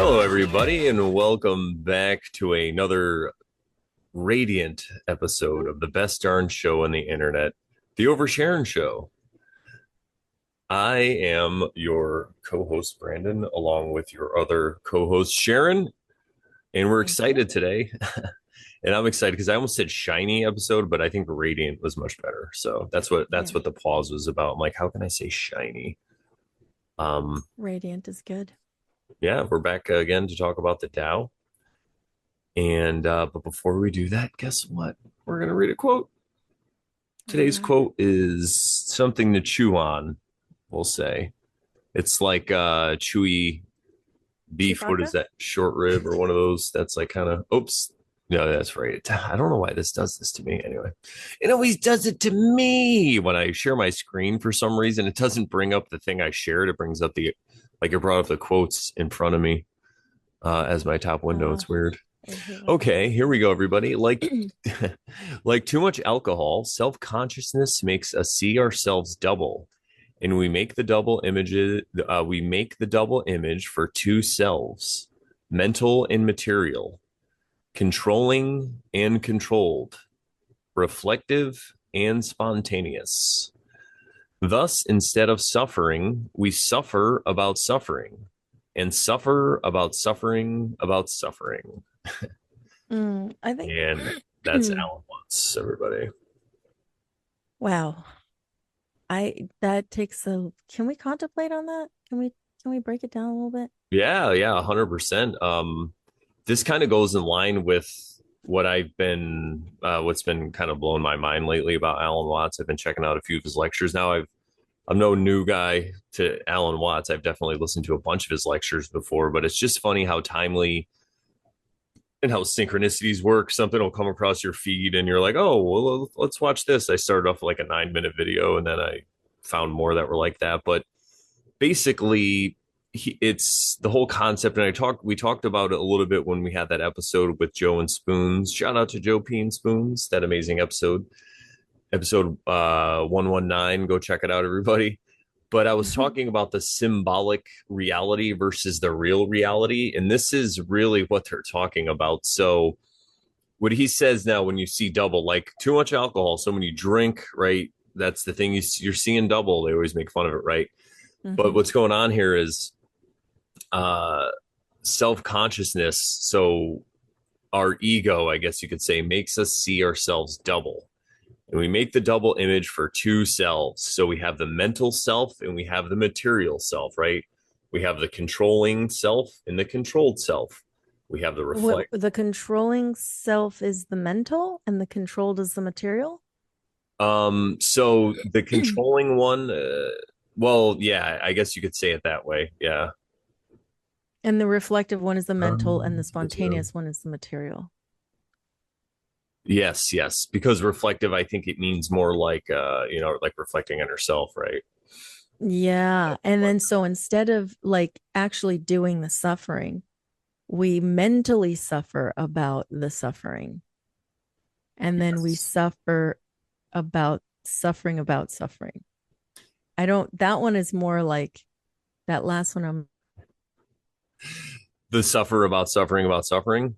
Hello, everybody, and welcome back to another radiant episode of the best darn show on the internet, the Oversharon Show. I am your co-host, Brandon, along with your other co-host, Sharon, and we're Thank you. excited today. And I'm excited because I almost said shiny episode, but I think radiant was much better. So that's Yeah, what the pause was about. I'm like, how can I say shiny? Um, Radiant is good. yeah, we're back again to talk about the Tao. And but before we do that, guess what? We're gonna read a quote. All Today's right. quote is something to chew on, we'll say. It's like chewy beef. What is Chewbacca? that? Short rib or one of those that's like kind of oops. No, that's right. I don't know why this does this to me anyway. It always does it to me when I share my screen for some reason. It doesn't bring up the thing I shared. It brings up the like it brought up the quotes in front of me as my top window. Uh, It's weird. I hate when that Okay, here we go, everybody. Like, happens. like too much alcohol, self-consciousness makes us see ourselves double, and we make the double images. We make the double image for two selves, mental and material, controlling and controlled, reflective and spontaneous. Thus, instead of suffering, we suffer about suffering, and suffer about suffering. I think, And that's Alan Watts, everybody. wow. That takes can we contemplate on that? Can we break it down a little bit? Yeah, 100%. This kind of goes in line with what's been kind of blowing my mind lately about Alan Watts. I've been checking out a few of his lectures now. I'm no new guy to Alan Watts. I've definitely listened to a bunch of his lectures before, but it's just funny how timely and how synchronicities work. Something will come across your feed and you're like, oh, well, let's watch this. I started off like a 9 minute video and then I found more that were like that. But basically, it's the whole concept. And we talked about it a little bit when we had that episode with Joe and Spoons. Shout out to Joe P and Spoons, that amazing episode 119. Go check it out, everybody. But I was talking about the symbolic reality versus the real reality. And this is really what they're talking about. So, what he says now, when you see double, like too much alcohol, so when you drink, right, that's the thing you're seeing double. They always make fun of it, right? But Hmm. what's going on here is uh, self consciousness. So, our ego, I guess you could say, makes us see ourselves double and we make the double image for two selves. So we have the mental self and we have the material self, right? We have the controlling self and the controlled self. We have the What reflect. the controlling self is the mental and the controlled is the material? So the controlling one, well, yeah, I guess you could say it that way. Yeah. And the reflective one is the mental and the Material. spontaneous one is the material. Yes, because reflective, I think it means more like, like reflecting on yourself, right? Yeah. And then so instead of like actually doing the suffering, we mentally suffer about the suffering. And then we Yes. suffer about suffering. I don't, that one is more like that last one. The suffer about suffering about suffering.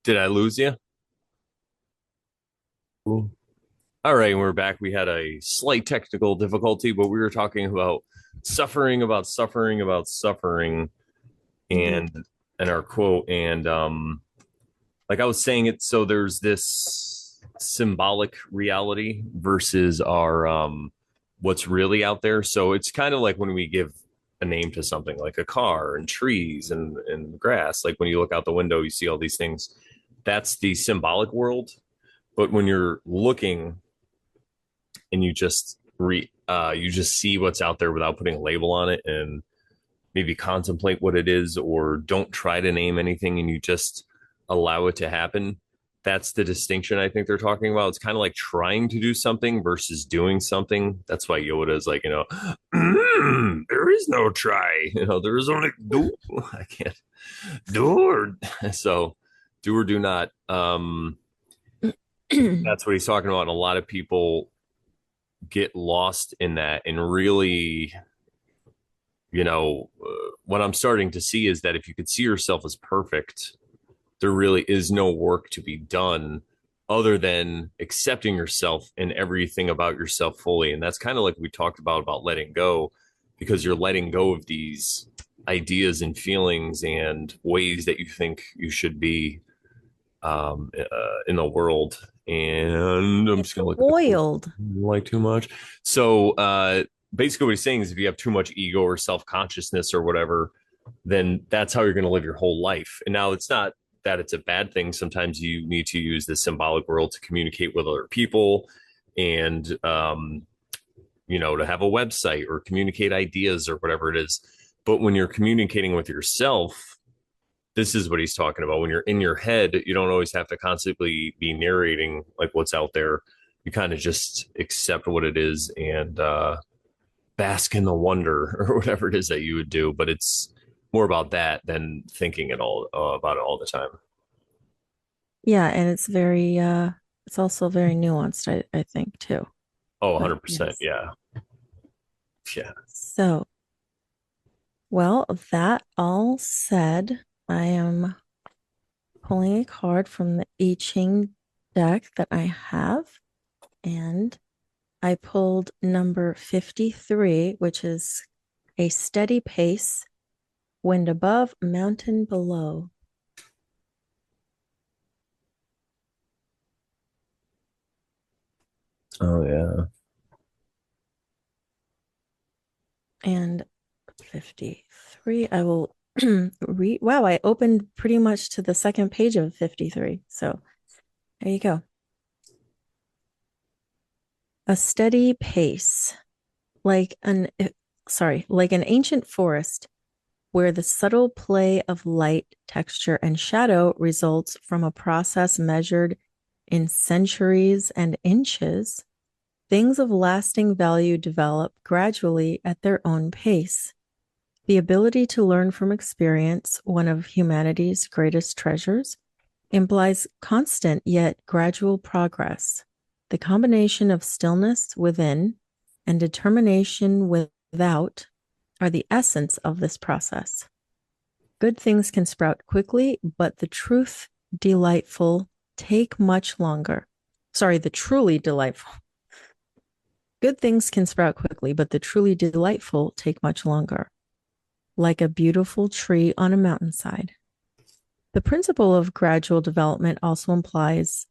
Did I lose you? All right, we're back. We had a slight technical difficulty, but we were talking about suffering, about suffering, and Indeed. our quote. And like I was saying, it so there's this symbolic reality versus our what's really out there. So it's kind of like when we give a name to something like a car and trees and grass. Like when you look out the window, you see all these things. That's the symbolic world. But when you're looking and you just see what's out there without putting a label on it and maybe contemplate what it is or don't try to name anything and you just allow it to happen. That's the distinction I think they're talking about. It's kind of like trying to do something versus doing something. That's why Yoda is like, there is no try. There is only do. I can't do or so do or do not. That's what he's talking about. And a lot of people get lost in that and really what I'm starting to see is that if you could see yourself as perfect, there really is no work to be done other than accepting yourself and everything about yourself fully. And that's kind of like we talked about letting go, because you're letting go of these ideas and feelings and ways that you think you should be in the world. And I'm It's just going to look at the quote oiled. like too much. So basically, what he's saying is if you have too much ego or self consciousness or whatever, then that's how you're going to live your whole life. And now it's not that it's a bad thing. Sometimes you need to use the symbolic world to communicate with other people and, to have a website or communicate ideas or whatever it is. But when you're communicating with yourself, this is what he's talking about. When you're in your head, you don't always have to constantly be narrating like what's out there. You kind of just accept what it is and bask in the wonder or whatever it is that you would do. But it's more about that than thinking it all about it all the time. Yeah, and it's also very nuanced, I think, too. Oh, But 100%. yes. Yeah. Yeah. So, well, that all said, I am pulling a card from the I Ching deck that I have, and I pulled number 53, which is a steady pace, wind above, mountain below. Oh, yeah. And 53, I will read. Wow, I opened pretty much to the second page of 53. So there you go. A steady pace, like an like an ancient forest where the subtle play of light, texture, and shadow results from a process measured in centuries and inches. Things of lasting value develop gradually at their own pace. The ability to learn from experience, one of humanity's greatest treasures, implies constant yet gradual progress. The combination of stillness within and determination without are the essence of this process. Good things can sprout quickly, but the truth delightful take much longer. Sorry, the truly delightful. Good things can sprout quickly, but the truly delightful take much longer. Like a beautiful tree on a mountainside. The principle of gradual development also applies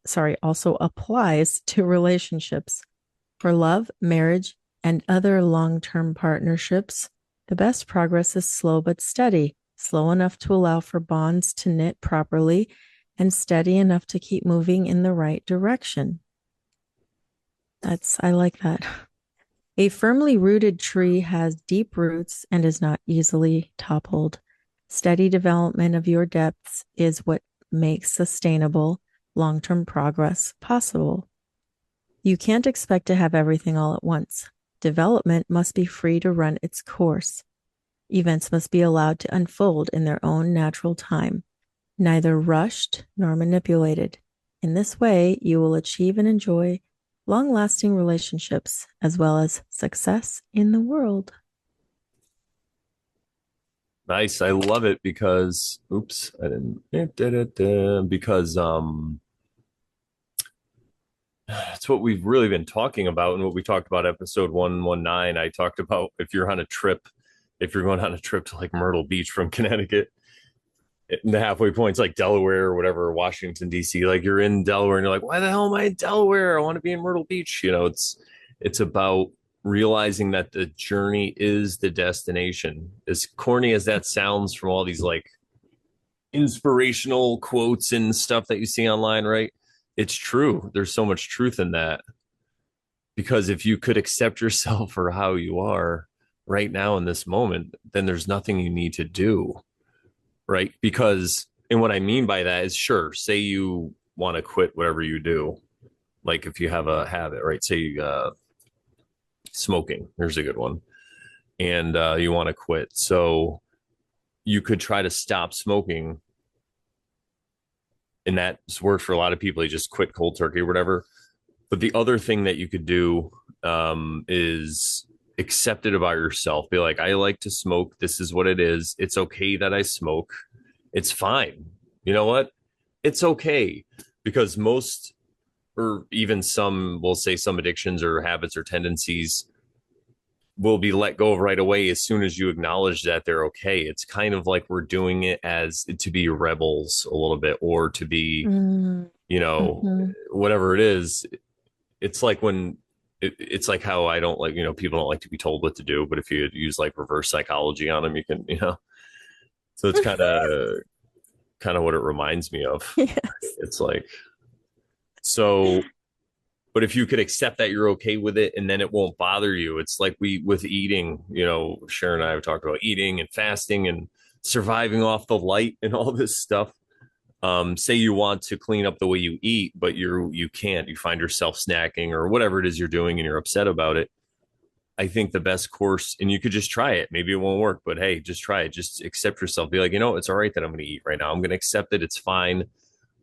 to relationships. For love, marriage, and other long-term partnerships, the best progress is slow but steady, slow enough to allow for bonds to knit properly, and steady enough to keep moving in the right direction. I like that. A firmly rooted tree has deep roots and is not easily toppled. Steady development of your depths is what makes sustainable long-term progress possible. You can't expect to have everything all at once. Development must be free to run its course. Events must be allowed to unfold in their own natural time, neither rushed nor manipulated. In this way, you will achieve and enjoy long-lasting relationships as well as success in the world. Nice. I love it because, oops, I didn't, because, it's what we've really been talking about and what we talked about episode 119. I talked about if you're going on a trip to like Myrtle Beach from Connecticut, the halfway point's like Delaware or whatever, Washington, D.C. Like you're in Delaware and you're like, why the hell am I in Delaware? I want to be in Myrtle Beach. It's about realizing that the journey is the destination. As corny as that sounds from all these like inspirational quotes and stuff that you see online, right? It's true. There's so much truth in that. Because if you could accept yourself for how you are right now in this moment, then there's nothing you need to do, right? Because, and what I mean by that is, sure, say you want to quit whatever you do, like if you have a habit, right? Say smoking, there's a good one, and you want to quit. So you could try to stop smoking, and that's worked for a lot of people. They just quit cold turkey or whatever. But the other thing that you could do is accept it about yourself. Be like, I like to smoke. This is what it is. It's okay that I smoke. It's fine. You know what? It's okay, because most, or even some, will say some addictions or habits or tendencies will be let go of right away as soon as you acknowledge that they're okay. It's kind of like we're doing it as to be rebels a little bit, or to be, Mm, you know, hmm. whatever it is. It's like when it's like how I don't like, people don't like to be told what to do, but if you use like reverse psychology on them, you can, so it's kind of what it reminds me of. Yes. It's like, so, but if you could accept that you're okay with it, and then it won't bother you. It's like we, with eating, Sharon and I have talked about eating and fasting and surviving off the light and all this stuff. Say you want to clean up the way you eat, but you can't. You find yourself snacking or whatever it is you're doing, and you're upset about it. I think the best course, and you could just try it. Maybe it won't work, but hey, just try it. Just accept yourself. Be like, it's all right that I'm going to eat right now. I'm going to accept it. It's fine.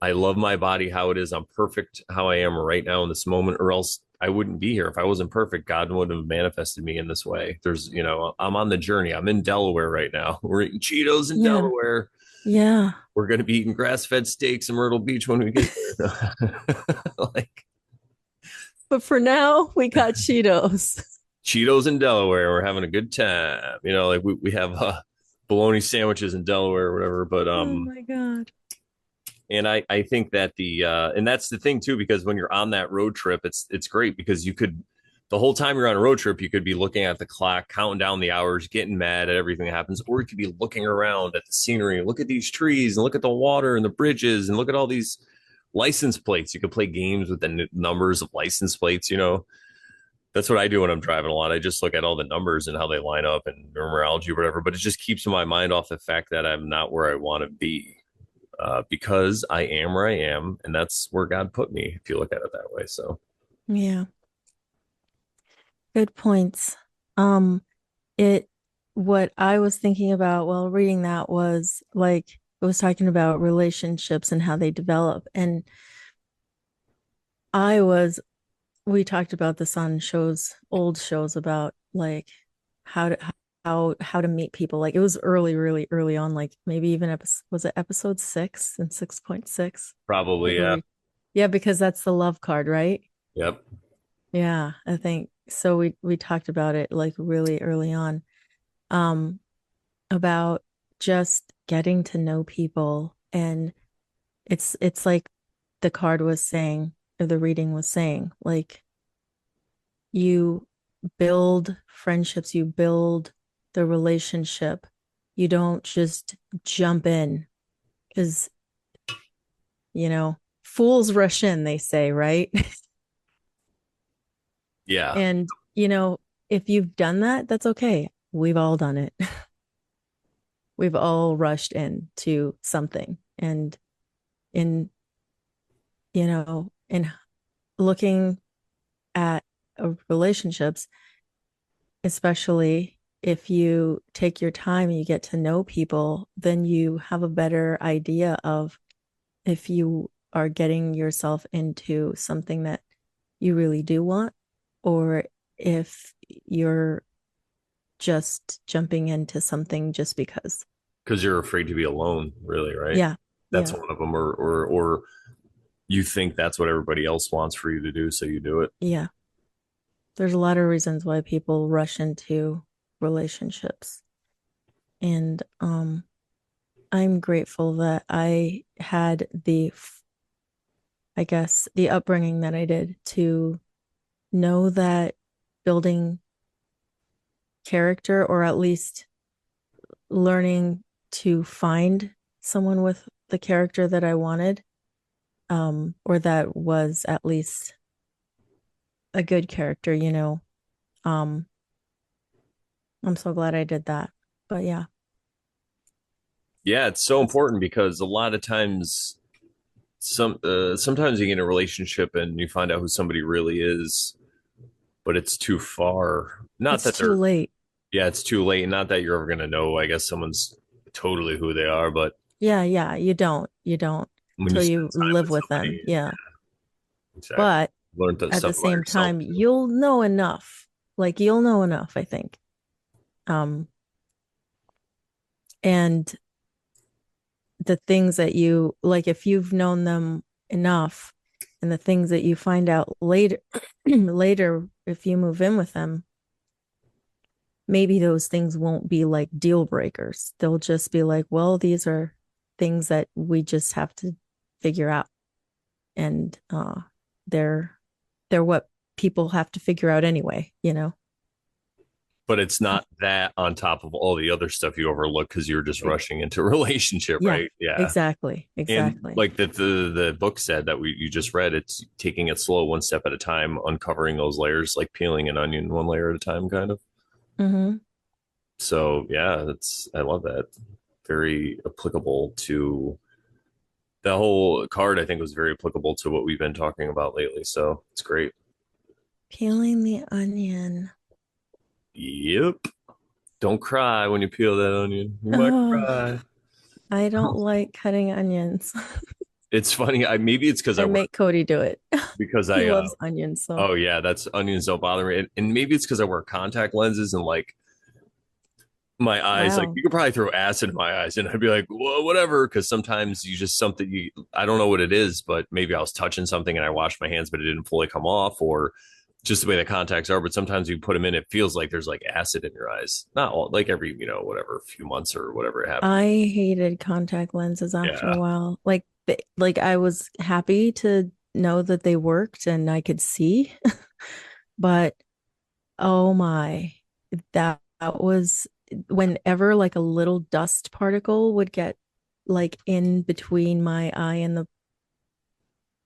I love my body how it is. I'm perfect how I am right now in this moment, or else I wouldn't be here. If I wasn't perfect, God wouldn't have manifested me in this way. I'm on the journey. I'm in Delaware right now. We're eating Cheetos in Yeah. Delaware. Yeah. We're going to be eating grass-fed steaks in Myrtle Beach when we get there. Like But for now, we got Cheetos. Cheetos in Delaware. We're having a good time. Like we have bologna sandwiches in Delaware or whatever. But Oh my God. and I think that and that's the thing too, because when you're on that road trip, it's great, because you could, the whole time you're on a road trip, you could be looking at the clock, counting down the hours, getting mad at everything that happens, or you could be looking around at the scenery, look at these trees and look at the water and the bridges and look at all these license plates. You could play games with the numbers of license plates. That's what I do when I'm driving a lot. I just look at all the numbers and how they line up and numerology or whatever, but it just keeps my mind off the fact that I'm not where I want to be. Because I am where I am, and that's where God put me, if you look at it that way. So, Yeah. Good points. Um, it what I was thinking about while reading that was like it was talking about relationships and how they develop. And I was we talked about this on old shows about like how to how to meet people. Like it was early, really early on, like maybe even was it episode 6 and 6.6? probably, yeah. Yeah, because that's the love card, right? Yep. Yeah, I think so. We talked about it like really early on, um, about just getting to know people, and it's like the card was saying, or the reading was saying, like you build friendships, you build the relationship. You don't just jump in because, fools rush in, they say, right? Yeah. And, if you've done that, that's okay. We've all done it. We've all rushed into something. And in, in looking at relationships, especially if you take your time and you get to know people, then you have a better idea of if you are getting yourself into something that you really do want, or if you're just jumping into something just because. Because you're afraid to be alone, really, right? Yeah. That's Yeah. one of them, or you think that's what everybody else wants for you to do, so you do it. Yeah. There's a lot of reasons why people rush into relationships. And I'm grateful that I had I guess, the upbringing that I did to know that building character, or at least learning to find someone with the character that I wanted, or that was at least a good character, Um, I'm so glad I did that. But yeah. Yeah, it's so important, because a lot of times, sometimes you get in a relationship and you find out who somebody really is, but it's too far. Not It's that too they're, late. yeah, it's too late. Not that you're ever going to know, I guess, someone's totally who they are, but Yeah, yeah, you don't when you till spend you time live with with them. somebody, Yeah. exactly, But learn that at the stuff about same yourself time, too. you'll know enough. Like you'll know enough, I think. Um, and the things that you like, if you've known them enough, and the things that you find out later, later, if you move in with them, maybe those things won't be like deal breakers. They'll just be like, well, these are things that we just have to figure out. And they're they're what people have to figure out anyway, you know. But it's not that on top of all the other stuff you overlook because you're just rushing into a relationship, Yeah, right? Yeah. exactly. And Exactly. like the book said that you just read, it's taking it slow, one step at a time, uncovering those layers, like peeling an onion one layer at a time, kind of. Mm-hmm. So yeah, that's I love that. Very applicable to the whole card. I think was very applicable to what we've been talking about lately. So it's great. Peeling the onion. Yep. Don't cry when you peel that onion. You might Oh, cry. I don't like cutting onions. It's funny. I maybe it's because I I work make Cody do it. because He I loves onions, so oh yeah, that's onions don't bother me. And maybe it's because I wear contact lenses and like my eyes, like wow. you could probably throw acid in my eyes and I'd be like, well, whatever. Cause sometimes you just something you I don't know what it is, but maybe I was touching something and I washed my hands, but it didn't fully come off, or just the way the contacts are. But sometimes you put them in, it feels like there's like acid in your eyes. Not all, like every, whatever, few months or whatever it happens. I hated contact lenses after a Yeah. while. Like I was happy to know that they worked and I could see, but oh my, that was whenever like a little dust particle would get like in between my eye and the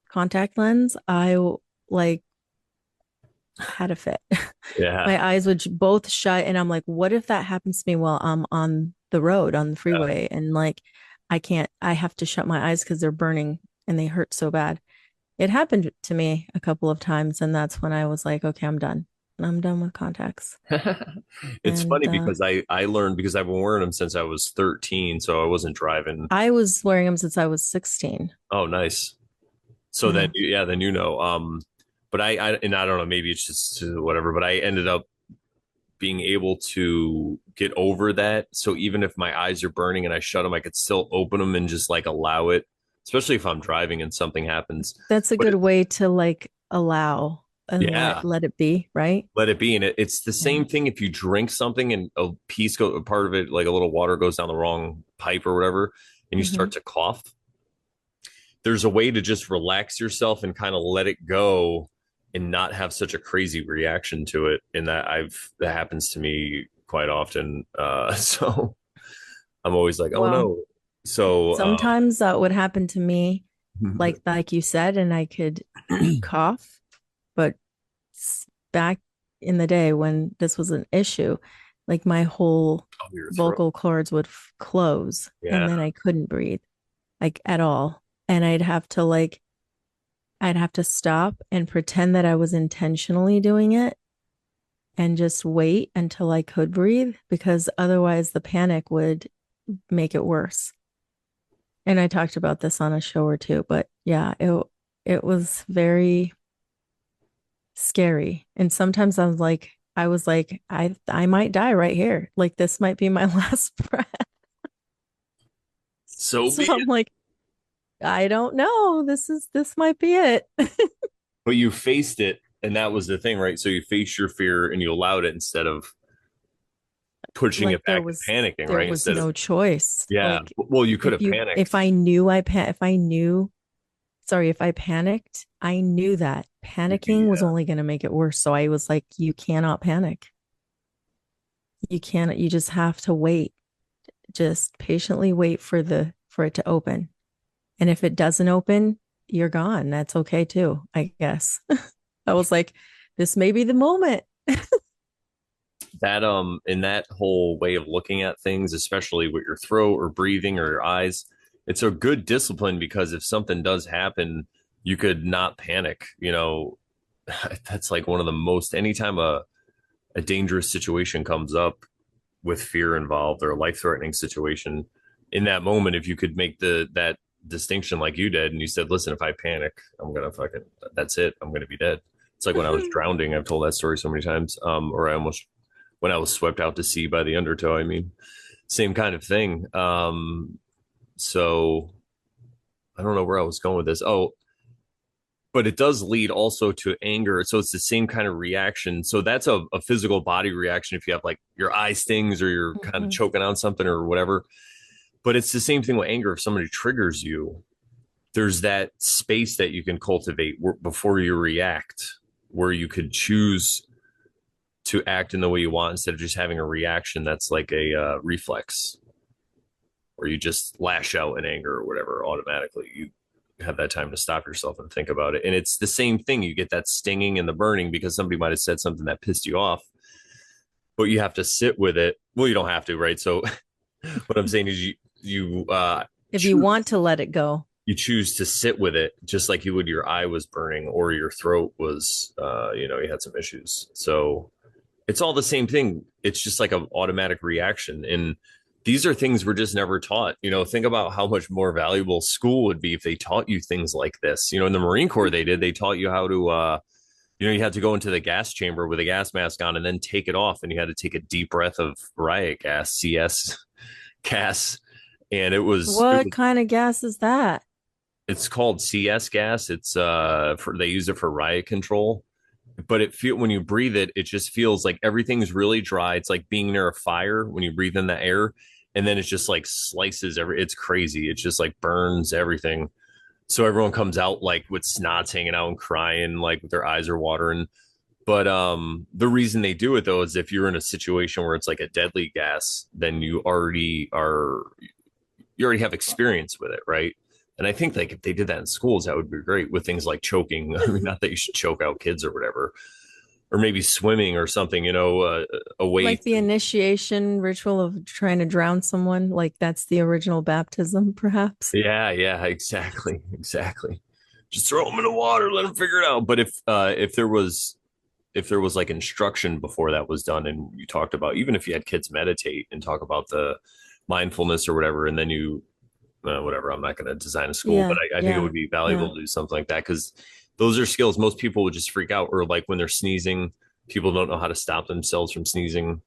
contact lens, I like had a fit. Yeah. My eyes would both shut, and I'm like, what if that happens to me while I'm on the road on the Yeah. freeway, and like I have to shut my eyes because they're burning and they hurt so bad. It happened to me a couple of times, and that's when I was like, okay, I'm done. I'm done with contacts. It's And funny because I learned because I've been wearing them since I was 13, so I wasn't driving. I was wearing them since I was 16. Oh, nice. So then, Yeah. yeah, then but and I don't know, maybe it's just whatever, but I ended up being able to get over that. So even if my eyes are burning and I shut them, I could still open them and just like allow it, especially if I'm driving and something happens. That's a But good way to like allow and yeah, let it be, right? let it be. And it's the Yeah. same thing if you drink something and a part of it, like a little water goes down the wrong pipe or whatever, and you Hmm. start to cough. There's a way to just relax yourself and kind of let it go and not have such a crazy reaction to it. And that happens to me quite often. So I'm always like, oh Well, no. So, sometimes that would happen to me, like you said, and I could cough, but back in the day when this was an issue, like my whole oh, your throat. vocal cords would close and Yeah. then I couldn't breathe like at all. And I'd have to stop and pretend that I was intentionally doing it and just wait until I could breathe because otherwise the panic would make it worse. And I talked about this on a show or two, but yeah, it was very scary. And sometimes I was like, I might die right here. Like this might be my last breath. So So be I'm it. like, I don't know. This might be it. But you faced it. And that was the thing, right? So you faced your fear and you allowed it instead of pushing Like it back and panicking, there right? was Instead of, no choice. yeah. Like Well, you could have if panicked. I knew if I knew, sorry, if I panicked, I knew that panicking was Yeah. only going to make it worse. So I was like, you cannot panic. You cannot, you just have to wait. Just patiently wait for it to open. And if it doesn't open, you're gone. That's okay too, I guess. I was like, this may be the moment. That in that whole way of looking at things, especially with your throat or breathing or your eyes, it's a good discipline because if something does happen, you could not panic. That's like one of the most anytime a dangerous situation comes up with fear involved or a life-threatening situation, in that moment, if you could make that distinction like you did and you said, listen, if I panic, I'm gonna fucking that's it, I'm gonna be dead. It's like when I was drowning. I've told that story so many times. Or I almost when I was swept out to sea by the undertow. I mean, same kind of thing. So I don't know where I was going with this. Oh, but it does lead also to anger. So it's the same kind of reaction. So that's a physical body reaction if you have like your eye stings or you're kind of Mhm. choking on something or whatever. But it's the same thing with anger. If somebody triggers you, there's that space that you can cultivate before you react, where you could choose to act in the way you want instead of just having a reaction that's like a reflex, where you just lash out in anger or whatever automatically. You have that time to stop yourself and think about it. And it's the same thing. You get that stinging and the burning because somebody might have said something that pissed you off, but you have to sit with it. Well, you don't have to, right? So what I'm saying is If you choose want to let it go. you choose to sit with it just like you would your eye was burning or your throat was you had some issues. So it's all the same thing. It's just like an automatic reaction. And these are things we're just never taught. Think about how much more valuable school would be if they taught you things like this. In the Marine Corps, they taught you how to, you had to go into the gas chamber with a gas mask on and then take it off. And you had to take a deep breath of riot gas, CS gas. And What kind of gas is that? it's called CS gas. It's, they use it for riot control, but when you breathe it, it just feels like everything's really dry. It's like being near a fire when you breathe in the air, and then it's just like slices it's crazy. It just like burns everything. So everyone comes out like with snots hanging out and crying, like their eyes are watering. But the reason they do it though is if you're in a situation where it's like a deadly gas, then you already have experience with it, right? And I think like if they did that in schools, that would be great with things like choking. I mean, not that you should choke out kids or whatever, or maybe swimming or something, away. Like the initiation ritual of trying to drown someone, like that's the original baptism, perhaps. Yeah, yeah, exactly, exactly. Just throw them in the water, let them figure it out. But if there was like instruction before that was done, and you talked about even if you had kids meditate and talk about the mindfulness or whatever, and then whatever. I'm not going to design a school, but Yeah, I think it yeah, would be yeah. valuable to do something like that because those are skills most people would just freak out, or like when they're sneezing, people don't know how to stop themselves from sneezing,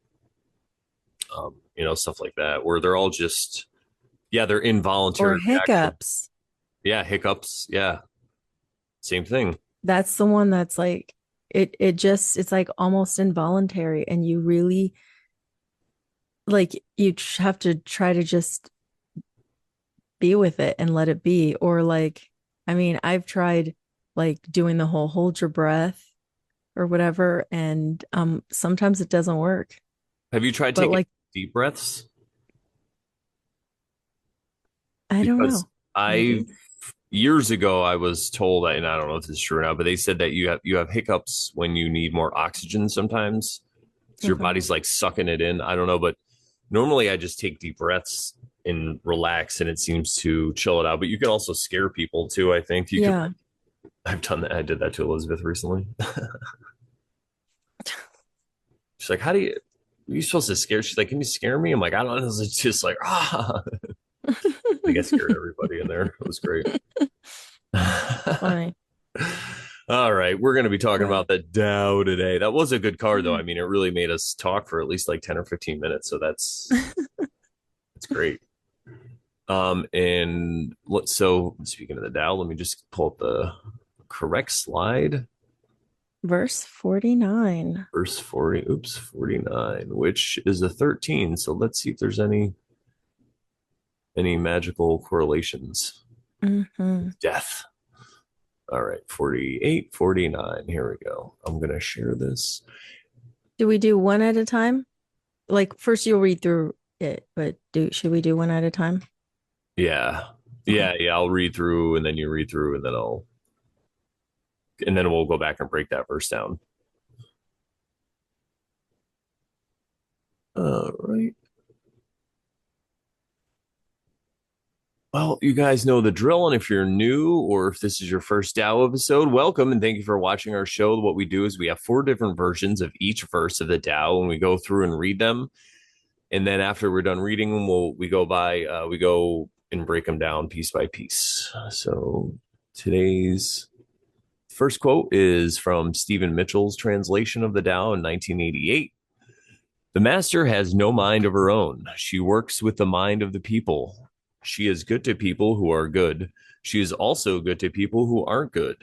stuff like that, where they're all just, yeah, they're Or involuntary reaction. hiccups. Yeah, hiccups. Yeah, same thing. That's the one that's like it's like almost involuntary and you really like have to try to just be with it and let it be. Or like, I mean, I've tried like doing the whole hold your breath or whatever, and sometimes it doesn't work. Have you tried But taking like, deep breaths? I don't Because know. I Maybe. years ago I was told, and I don't know if this is true or not, but they said that you have hiccups when you need more oxygen sometimes. So your Okay. body's like sucking it in. I don't know, but normally I just take deep breaths and relax, and it seems to chill it out. But you can also scare people too. I think you could. Yeah. I've done that. I did that to Elizabeth recently. She's like, "How do you? Are you supposed to scare?" She's like, "Can you scare me?" I'm like, "I don't know." It's just like, ah. I guess scared everybody in there. It was great. Funny. All right, we're going to be talking Uh, about the Dow today. That was a good car, though. I mean, it really made us talk for at least like 10 or 15 minutes. So that's great. So speaking of the Dow, let me just pull up the correct slide. Verse 49. Verse 40, oops, 49, which is a 13. So let's see if there's any magical correlations Hmm. with death. All right, 48, 49. Here we go. I'm going to share this. Do we do one at a time? Like first you'll read through it, but do should we do one at a time? Yeah. Okay. Yeah. I'll read through and then you read through and then we'll go back and break that verse down. All right. Well, you guys know the drill. And if you're new or if this is your first Tao episode, welcome and thank you for watching our show. What we do is we have 4 different versions of each verse of the Tao and we go through and read them. And then after we're done reading them, we go and break them down piece by piece. So today's First quote is from Stephen Mitchell's translation of the Tao in 1988. The master has no mind of her own. She works with the mind of the people. She is good to people who are good. She is also good to people who aren't good.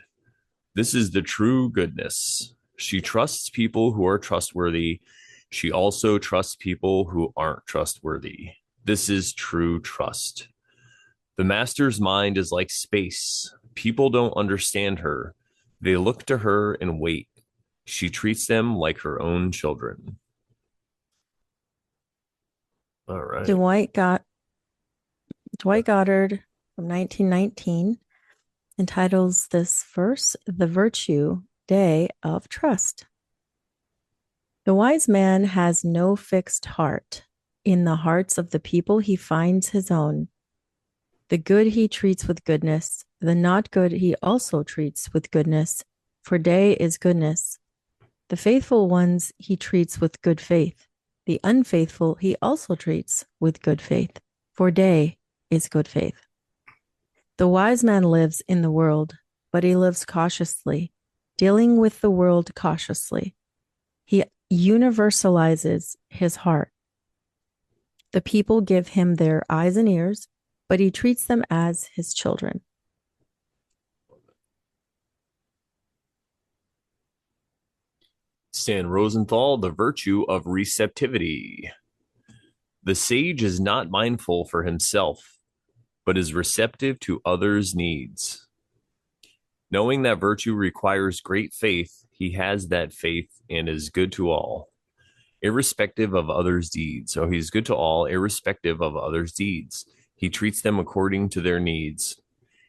This is the true goodness. She trusts people who are trustworthy. She also trusts people who aren't trustworthy. This is true trust. The master's mind is like space. People don't understand her. They look to her and wait. She treats them like her own children. All right. Dwight Goddard from 1919 entitles this verse The Virtue Day of Trust. The wise man has no fixed heart. In the hearts of the people he finds his own. The good he treats with goodness, the not good he also treats with goodness, for day is goodness. The faithful ones he treats with good faith. The unfaithful he also treats with good faith, for day is good faith. The wise man lives in the world, but he lives cautiously, dealing with the world cautiously. He universalizes his heart. The people give him their eyes and ears, but he treats them as his children. Stan Rosenthal, The Virtue of Receptivity. The sage is not mindful for himself, but is receptive to others' needs. Knowing that virtue requires great faith, he has that faith and is good to all, irrespective of others' deeds. So he's good to all, irrespective of others' deeds. He treats them according to their needs.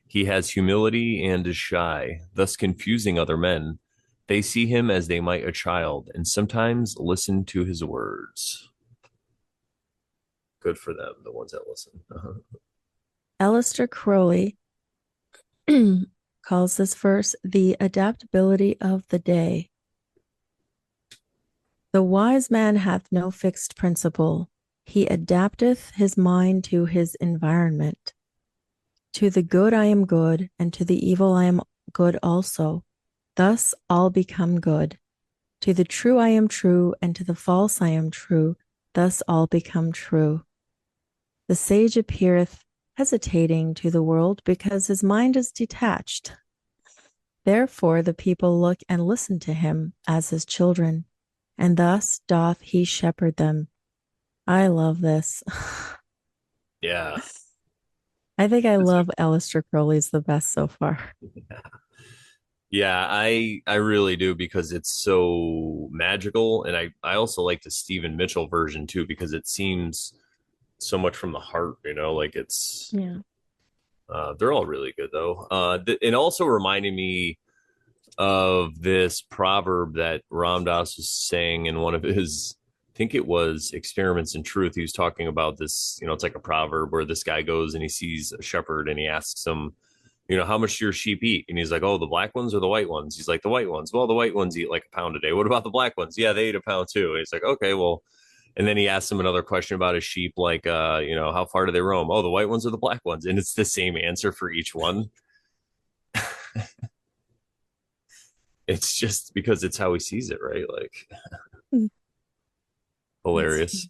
He has humility and is shy, thus confusing other men. They see him as they might a child, and sometimes listen to his words. Good for them, the ones that listen. Aleister Crowley calls this verse the adaptability of the day. The wise man hath no fixed principle. He adapteth his mind to his environment. To the good I am good, and to the evil I am good also. Thus all become good. To the true I am true, and to the false I am true. Thus all become true. The sage appeareth hesitating to the world because his mind is detached. Therefore the people look and listen to him as his children, and thus doth he shepherd them. I love this. Yeah. I think I love Aleister Crowley's the best so far. Yeah, I really do because it's so magical. And I also like the Stephen Mitchell version too, because it seems so much from the heart, like it's Yeah. they're all really good though. It also reminded me of this proverb that Ram Dass was saying in one of his, I think it was Experiments in Truth. He was talking about this, it's like a proverb where this guy goes and he sees a shepherd and he asks him, how much do your sheep eat? And he's like, oh, the black ones or the white ones? He's like, the white ones. Well, the white ones eat like a pound a day. What about the black ones? Yeah, they eat a pound too. And he's like, okay, well, and then he asks him another question about his sheep, like, how far do they roam? Oh, the white ones or the black ones? And it's the same answer for each one. It's just because it's how he sees it, right? Like, hilarious.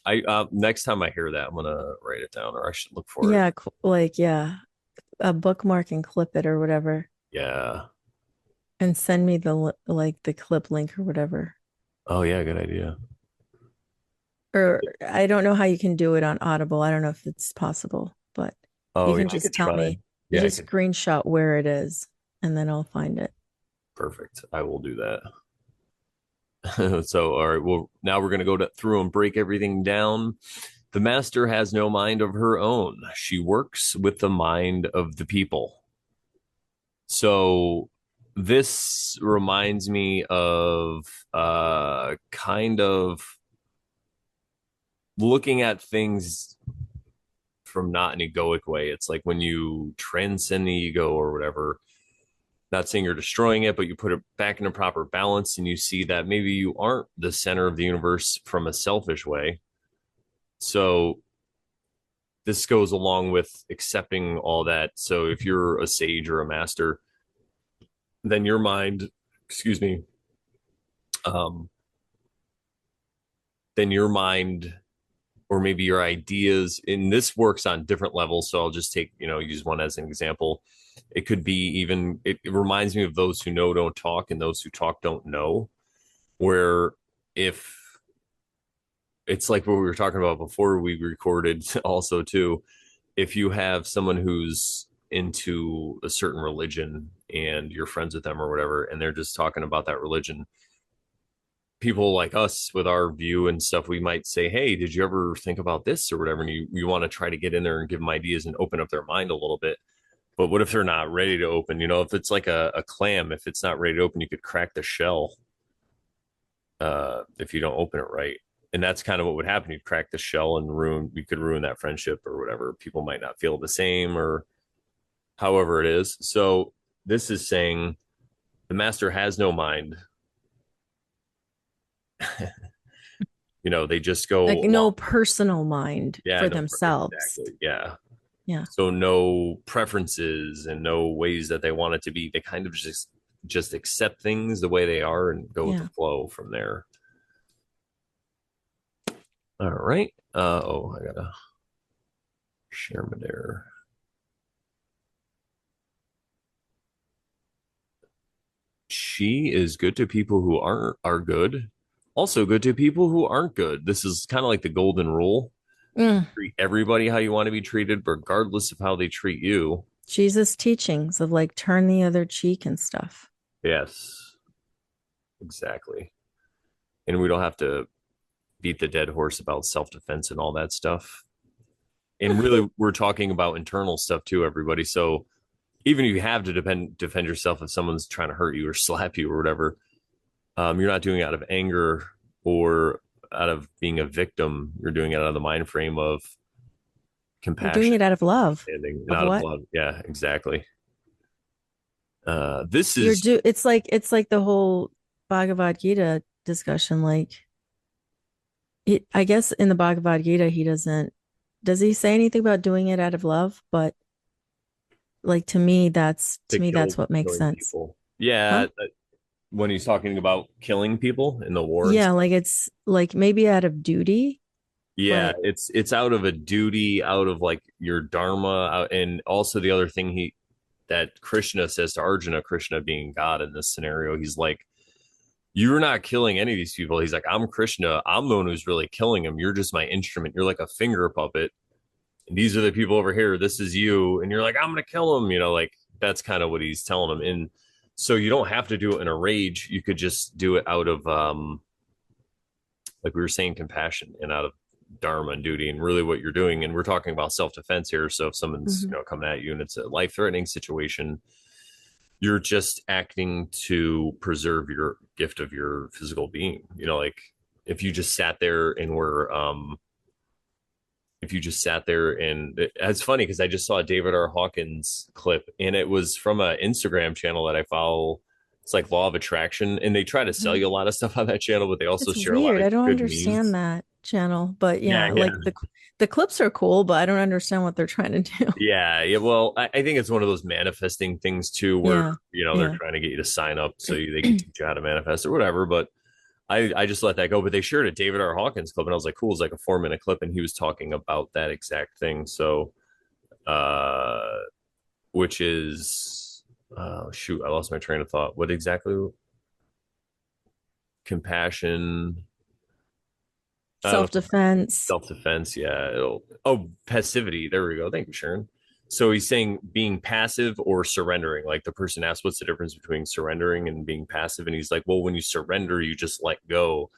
I next time I hear that, I'm gonna write it down, or I should look for it. Yeah, a bookmark and clip it or whatever, Yeah. and send me the clip link or whatever. Oh yeah, good idea. Or I don't know how you can do it on Audible. I don't know if it's possible, but you Oh yeah, can I just could tell try. me. You Yeah, I just could. screenshot where it is, and then I'll find it. Perfect. I will do that. So, all right. Well, now we're gonna through and break everything down. The master has no mind of her own. She works with the mind of the people. So this reminds me of kind of looking at things from not an egoic way. It's like when you transcend the ego or whatever, not saying you're destroying it, but you put it back in a proper balance and you see that maybe you aren't the center of the universe from a selfish way. So this goes along with accepting all that. So if you're a sage or a master, then your mind, excuse me, um, then your mind or maybe your ideas, and this works on different levels. So I'll just take, use one as an example. It could be even, it reminds me of those who know don't talk and those who talk don't know, where if it's like what we were talking about before we recorded also too, if you have someone who's into a certain religion and you're friends with them or whatever, and they're just talking about that religion, people like us with our view and stuff, we might say, hey, did you ever think about this or whatever? And you want to try to get in there and give them ideas and open up their mind a little bit. But what if they're not ready to open? If it's like a clam, if it's not ready to open, you could crack the shell if you don't open it right. And that's kind of what would happen. You'd crack the shell and you could ruin that friendship or whatever. People might not feel the same or however it is. So this is saying the master has no mind. They just go Like along. no personal mind Yeah, for no, themselves. exactly. Yeah. Yeah. So no preferences and no ways that they want it to be. They kind of just accept things the way they are and go with the Yeah. flow from there. All right. I gotta share my there. She is good to people who are good. Also good to people who aren't good. This is kind of like the golden rule. Mm. Treat everybody how you want to be treated, regardless of how they treat you. Jesus' teachings of like turn the other cheek and stuff. Yes, exactly. And we don't have to beat the dead horse about self-defense and all that stuff. And really, we're talking about internal stuff too, everybody. So even if you have to defend yourself if someone's trying to hurt you or slap you or whatever, you're not doing it out of anger or out of being a victim. You're doing it out of the mind frame of You're doing compassion, it out of love. understanding, and Of out of what? love. Yeah, exactly. This You're is do it's like the whole Bhagavad Gita discussion. Like I guess in the Bhagavad Gita he does he say anything about doing it out of love? But like to to me that's what makes killing sense. people. Huh? Yeah, when he's talking about killing people in the war and Yeah, stuff. like it's like maybe out of duty, Yeah, but it's out of a duty, out of like your dharma, and also the other thing he that Krishna says to Arjuna, Krishna being God in this scenario, he's like, you're not killing any of these people. He's like, I'm Krishna. I'm the one who's really killing them. You're just my instrument. You're like a finger puppet. And these are the people over here. This is you. And you're like, I'm going to kill them. Like that's kind of what he's telling them. And so you don't have to do it in a rage. You could just do it out of, like we were saying, compassion and out of dharma and duty and really what you're doing. And we're talking about self-defense here. So if someone's, mhm. coming at you and it's a life-threatening situation, you're just acting to preserve your gift of your physical being. Like if you just sat there and were if you just sat there and it's funny because I just saw a David R. Hawkins clip and it was from an Instagram channel that I follow. It's like Law of Attraction, and they try to sell you a lot of stuff on that channel, but they also It's share a lot weird. of I don't good understand memes. that channel, but Yeah, yeah, yeah. like the clips are cool, but I don't understand what they're trying to do. Yeah, yeah. Well, I think it's one of those manifesting things too, where Yeah. they're Yeah. trying to get you to sign up so they can teach you how to manifest or whatever. But I just let that go. But they shared a David R. Hawkins clip, and I was like, cool. It's like a 4-minute clip, and he was talking about that exact thing. So, uh, which is, shoot, I lost my train of thought. What exactly? Compassion, I don't know, Self-defense. self defense. Yeah. Passivity. There we go. Thank you, Sharon. So he's saying being passive or surrendering. Like the person asked, what's the difference between surrendering and being passive? And he's like, well, when you surrender, you just let go.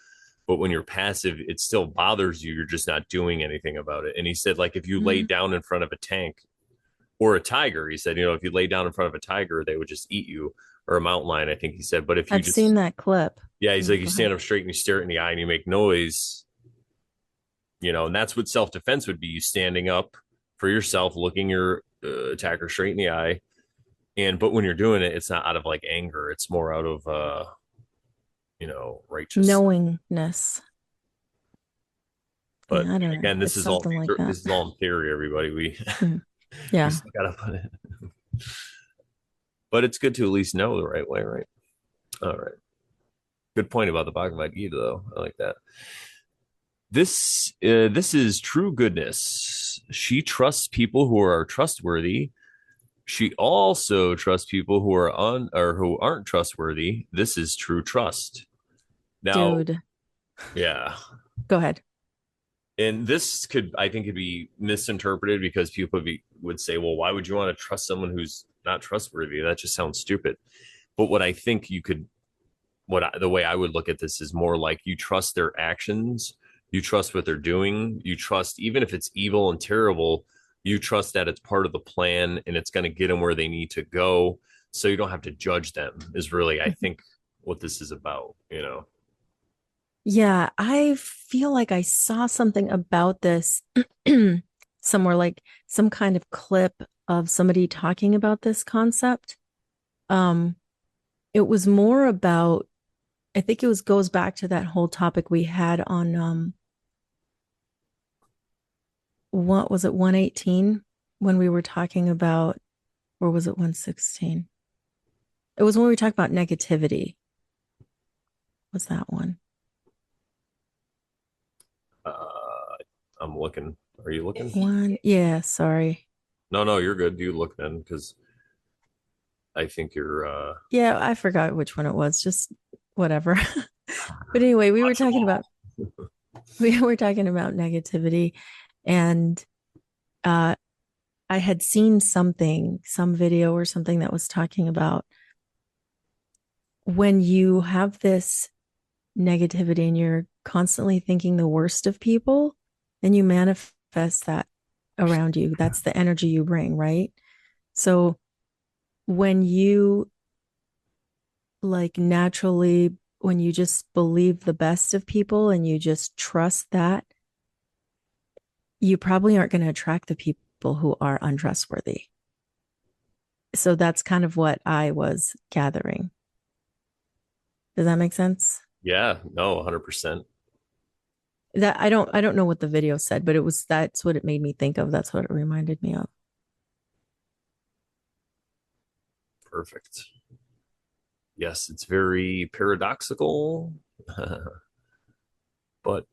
But when you're passive, it still bothers you. You're just not doing anything about it. And he said, like, if you lay Mhm. down in front of a tank or a tiger, he said, if you lay down in front of a tiger, they would just eat you or a mountain lion, I think he said. But if you I've seen just, that clip. yeah, he's Yeah, like, you go ahead. stand up straight and you stare it in the eye and you make noise, and that's what self defense would be, you standing up for yourself, looking your attacker straight in the eye. But when you're doing it, it's not out of like anger, it's more out of, righteous. Knowingness. But Yeah, I don't know. again, It's something like that. this is all in theory, everybody. We Mhm. we Yeah. still gotta put it. but it's good to at least know the right way, right? All right. Good point about the Bhagavad Gita, though. I like that. This is true goodness. She trusts people who are trustworthy. She also trusts people who are on or who aren't trustworthy. This is true trust. Now, Dude, yeah. go ahead. And this could, I think, could be misinterpreted because people would say, well, why would you want to trust someone who's not trustworthy? That just sounds stupid. But what I think you could, the way I would look at this is more like you trust their actions, you trust what they're doing, you trust, even if it's evil and terrible, you trust that it's part of the plan and it's going to get them where they need to go. So you don't have to judge them, is really, I think, what this is about, you know? Yeah, I feel like I saw something about this somewhere, like some kind of clip of somebody talking about this concept. Um, it was more about, I think it was goes back to that whole topic we had on what was it, 118, when we were talking about, or was it 116? It was when we talked about negativity. Was that one? Uh, I'm looking. Are you looking? One, yeah, sorry. No, no, you're good. You look then, because I think you're Yeah, I forgot which one it was, just whatever. But anyway, watch them all. we were talking about negativity, and uh I had seen something, some video or something that was talking about when you have this negativity and you're constantly thinking the worst of people, then you manifest that around you. That's the energy you bring, right? So when you like naturally, when you just believe the best of people and you just trust that, you probably aren't going to attract the people who are untrustworthy. So that's kind of what I was gathering. Does that make sense? Yeah, no, 100%. That I don't know what the video said, but it was that's what it made me think of. That's what it reminded me of. Perfect. Yes, it's very paradoxical, but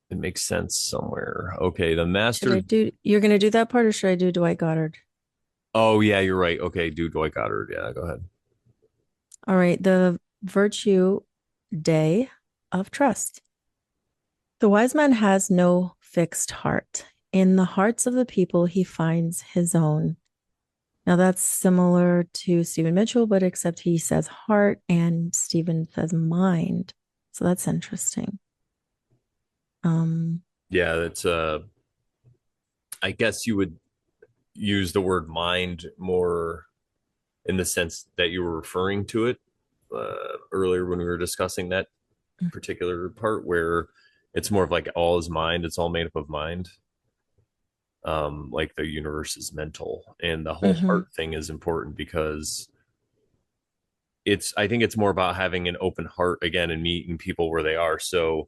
it makes sense somewhere. Okay, the Should master. I do you're gonna do that part or should I do Dwight Goddard? Oh, yeah, you're right. Okay, do Dwight Goddard. Yeah, go ahead. All right, the virtue day of trust. The wise man has no fixed heart. In the hearts of the people, he finds his own. Now that's similar to Stephen Mitchell, but except he says heart and Stephen says mind. So that's interesting. Um, Yeah, that's I guess you would use the word mind more in the sense that you were referring to it earlier when we were discussing that particular part where it's more of like all is mind, it's all made up of mind. Like the universe is mental, and the whole mhm. heart thing is important because it's, I think it's more about having an open heart again and meeting people where they are. So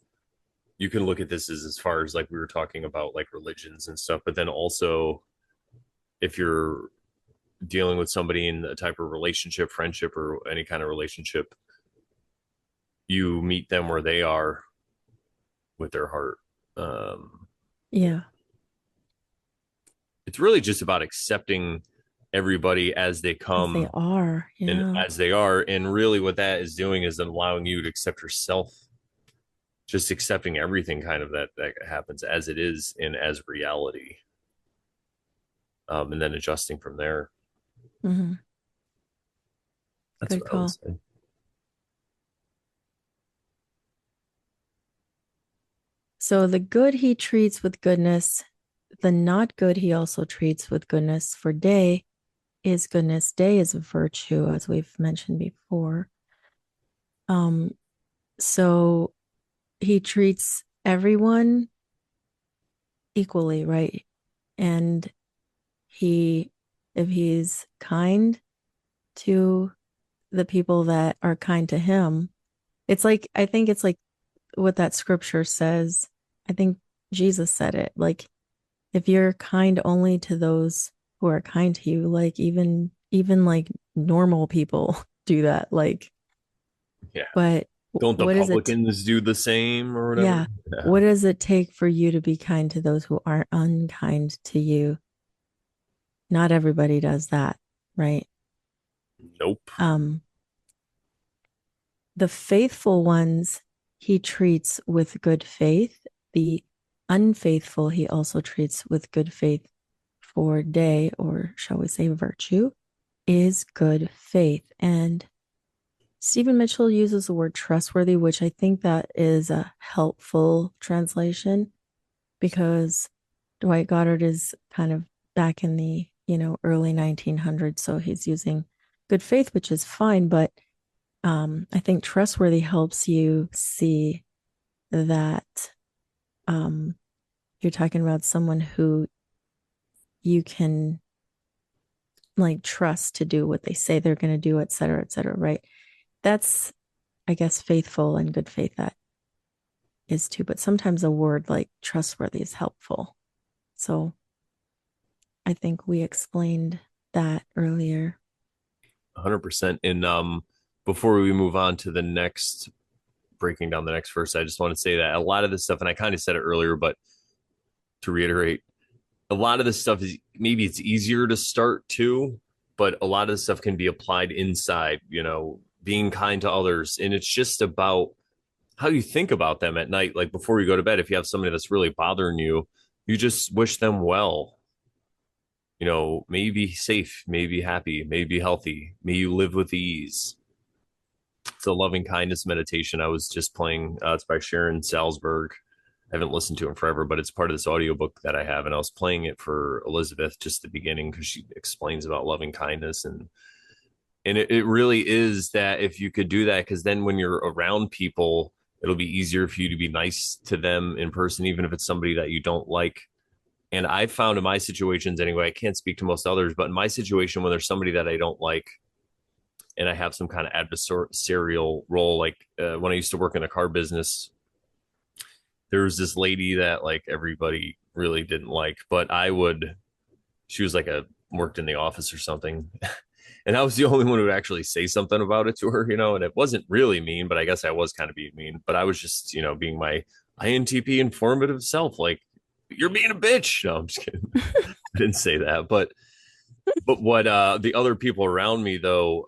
you can look at this as far as like we were talking about like religions and stuff, but then also if you're dealing with somebody in a type of relationship, friendship, or any kind of relationship, you meet them where they are with their heart. Um, Yeah, it's really just about accepting everybody as they as they come are. and Yeah. as they are. And really, what that is doing is allowing you to accept yourself, just accepting everything kind of that happens as it is and as reality, and then adjusting from there. Mhm. That's Good what I would call. say. So the good he treats with goodness, the not good he also treats with goodness. For day is goodness, day is virtue, as we've mentioned before. Um, so he treats everyone equally, right? And he, if he's kind to the people that are kind to him, it's like, I think it's like what that scripture says. I think Jesus said it, like, if you're kind only to those who are kind to you, like even like normal people do that. Like, Yeah. but Don't the what is it? publicans do the same or whatever? Yeah. Yeah. What does it take for you to be kind to those who aren't unkind to you? Not everybody does that, right? Nope. Um, the faithful ones he treats with good faith. The unfaithful he also treats with good faith, for day, or shall we say virtue, is good faith. And Stephen Mitchell uses the word trustworthy, which I think that is a helpful translation because Dwight Goddard is kind of back in the, early 1900s. So he's using good faith, which is fine. But I think trustworthy helps you see that um, you're talking about someone who you can like trust to do what they say they're going to do, et cetera, right? That's, I guess, faithful and good faith that is too. But sometimes a word like trustworthy is helpful. So I think we explained that earlier. 100%. And before we move on to the next, breaking down the next verse, I just want to say that a lot of this stuff, and I kind of said it earlier, but to reiterate, a lot of this stuff is maybe it's easier to start too, but a lot of this stuff can be applied inside, being kind to others. And it's just about how you think about them at night. Like before you go to bed, if you have somebody that's really bothering you, you just wish them well. May you be safe, may you be happy, may you be healthy, may you live with ease. It's a loving kindness meditation I was just playing. It's by Sharon Salzberg. I haven't listened to him forever, but it's part of this audiobook that I have. And I was playing it for Elizabeth just the beginning because she explains about loving kindness. And it really is that if you could do that, because then when you're around people, it'll be easier for you to be nice to them in person, even if it's somebody that you don't like. And I found in my situations anyway, I can't speak to most others, but in my situation, when there's somebody that I don't like and I have some kind of adversarial role, like when I used to work in a car business, there was this lady that like everybody really didn't like, but she was like worked in the office or something. And I was the only one who would actually say something about it to her, and it wasn't really mean, but I guess I was kind of being mean. But I was just, being my INTP informative self, like, you're being a bitch. No, I'm just kidding. I didn't say that. But what the other people around me though,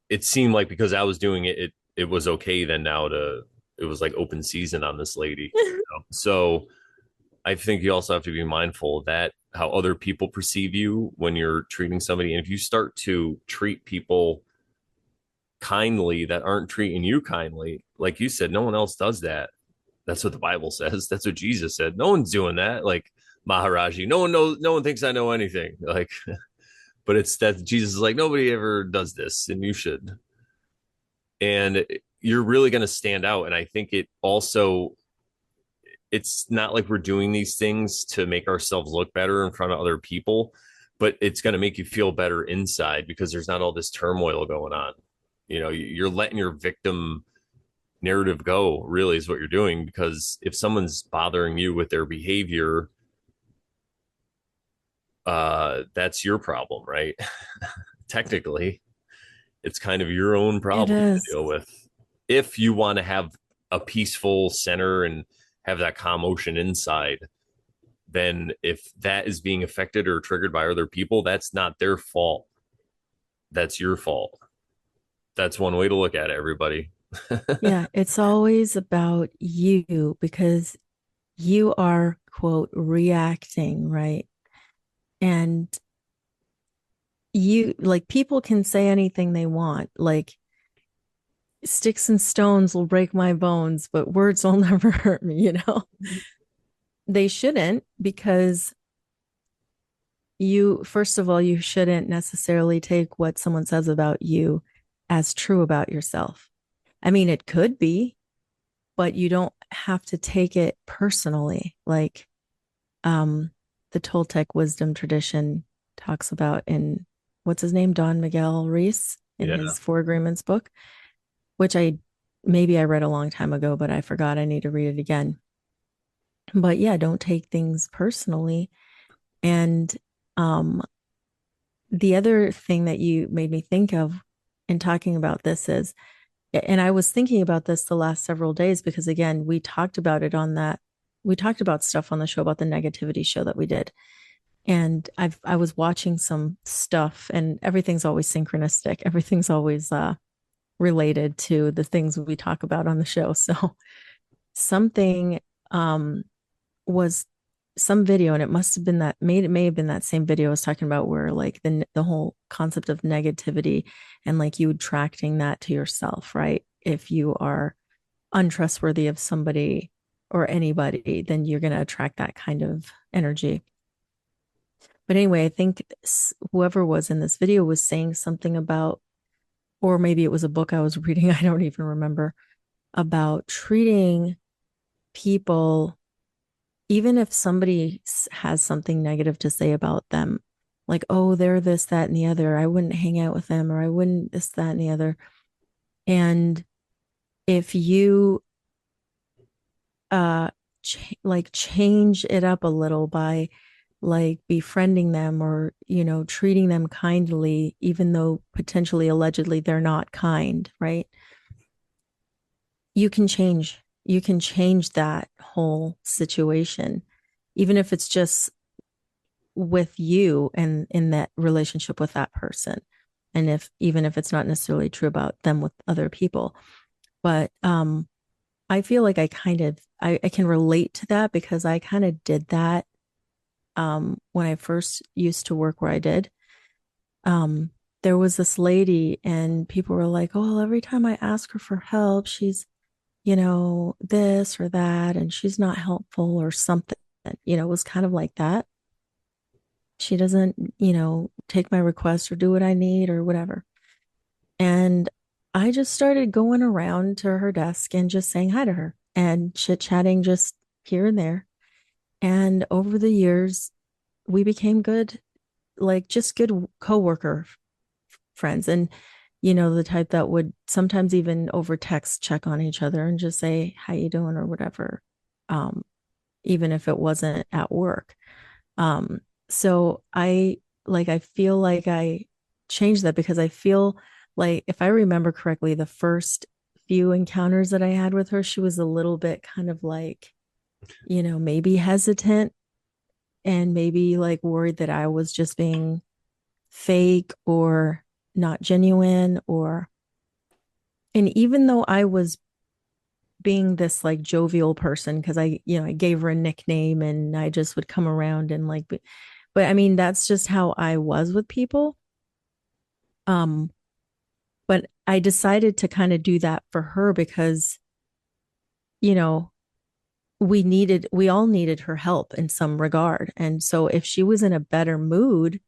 it seemed like because I was doing it, it was okay then now it was like open season on this lady. So I think you also have to be mindful of that, how other people perceive you when you're treating somebody. And if you start to treat people kindly that aren't treating you kindly, like you said, no one else does that. That's what the Bible says. That's what Jesus said. No one's doing that. Like Maharaji, no one knows, no one thinks I know anything. Like, but it's that Jesus is like, nobody ever does this and you should. And you're really going to stand out. And I think it's not like we're doing these things to make ourselves look better in front of other people, but it's going to make you feel better inside because there's not all this turmoil going on. You're letting your victim narrative go, really, is what you're doing. Because if someone's bothering you with their behavior, that's your problem, right? Technically, it's kind of your own It problem to is. deal with. If you want to have a peaceful center and have that calm ocean inside, then if that is being affected or triggered by other people, that's not their fault. That's your fault. That's one way to look at it, everybody. Yeah, it's always about you because you are, quote, reacting, right? And you, like, people can say anything they want. Like, sticks and stones will break my bones, but words will never hurt me. They shouldn't because first of all, you shouldn't necessarily take what someone says about you as true about yourself. I mean, it could be, but you don't have to take it personally. Like um the Toltec wisdom tradition talks about in what's his name, Don Miguel Ruiz, in Yeah. his Four Agreements book, which I read a long time ago, but I forgot. I need to read it again. But yeah, don't take things personally. And um the other thing that you made me think of in talking about this is, and I was thinking about this the last several days because again, we talked about it on that. We talked about stuff on the show about the negativity show that we did. And I was watching some stuff and everything's always synchronistic. Everything's always related to the things we talk about on the show. So something was some video, and it must have been that made it may have been that same video I was talking about where like the whole concept of negativity and like you attracting that to yourself, right? If you are untrustworthy of somebody or anybody, then you're going to attract that kind of energy. But anyway, I think whoever was in this video was saying something about, or maybe it was a book I was reading, I don't even remember, about treating people, even if somebody has something negative to say about them, like, oh, they're this, that, and the other, I wouldn't hang out with them, or I wouldn't this, that, and the other. And if you like change it up a little by like befriending them or treating them kindly even though potentially allegedly they're not kind, right? You can change that whole situation, even if it's just with you and in that relationship with that person, and if even if it's not necessarily true about them with other people. But I feel like I can relate to that because I kind of did that when I first used to work where I did. Um, there was this lady, and people were like, "Oh, well, every time I ask her for help, she's, this or that, and she's not helpful or something." It was kind of like that. She doesn't, take my request or do what I need or whatever. And I just started going around to her desk and just saying hi to her and chit chatting just here and there. And over the years, we became good, like just good coworker friends. And, the type that would sometimes even over text check on each other and just say, how you doing or whatever. Um, Even if it wasn't at work. So I feel like I changed that because I feel like if I remember correctly, the first few encounters that I had with her, she was a little bit kind of like, maybe hesitant and maybe like worried that I was just being fake or not genuine and even though I was being this like jovial person because I gave her a nickname and I just would come around and like but I mean that's just how I was with people. Um but I decided to kind of do that for her because you know we all needed her help in some regard, and so if she was in a better mood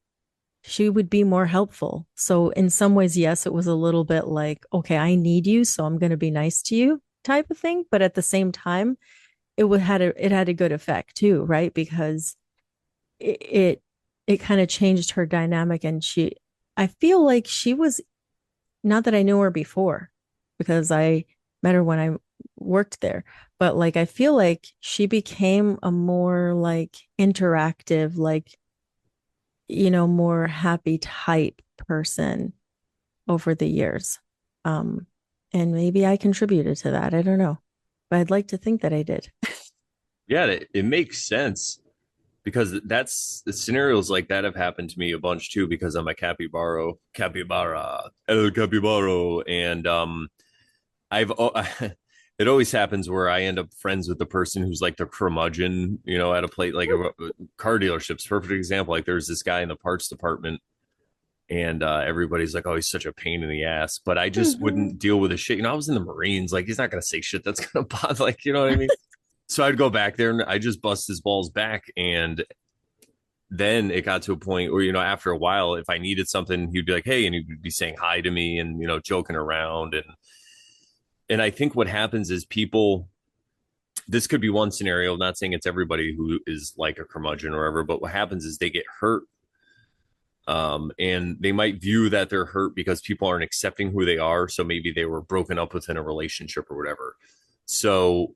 she would be more helpful. So in some ways, yes, it was a little bit like, okay, I need you, so I'm going to be nice to you type of thing. But at the same time, it had a good effect too, right? Because it it kind of changed her dynamic, and I feel like she was not that I knew her before because I met her when I worked there, but like I feel like she became a more like interactive, like more happy type person over the years. Um, and maybe I contributed to that. I don't know, but I'd like to think that I did. Yeah, it makes sense because that's the scenarios like that have happened to me a bunch too because I'm a capybara, el capybaro, and I've it always happens where I end up friends with the person who's like the curmudgeon, at a plate like a car dealership's perfect example. Like there's this guy in the parts department, and everybody's like, "Oh, he's such a pain in the ass," but I just Mhm. wouldn't deal with his shit. I was in the Marines, like he's not gonna say shit that's gonna bother, like you know what I mean. So I'd go back there and I just bust his balls back, and then it got to a point where after a while if I needed something he'd be like hey, and he'd be saying hi to me and joking around, and I think what happens is people, this could be one scenario, I'm not saying it's everybody who is like a curmudgeon or whatever, but what happens is they get hurt, and they might view that they're hurt because people aren't accepting who they are, so maybe they were broken up within a relationship or whatever. So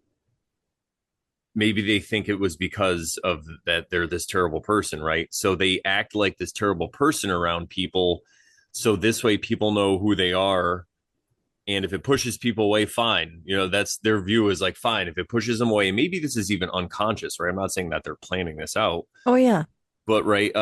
maybe they think it was because of that they're this terrible person, right? So they act like this terrible person around people. So this way people know who they are. And if it pushes people away, fine. That's their view is like, fine. If it pushes them away, and maybe this is even unconscious, right? I'm not saying that they're planning this out, Oh yeah. but right,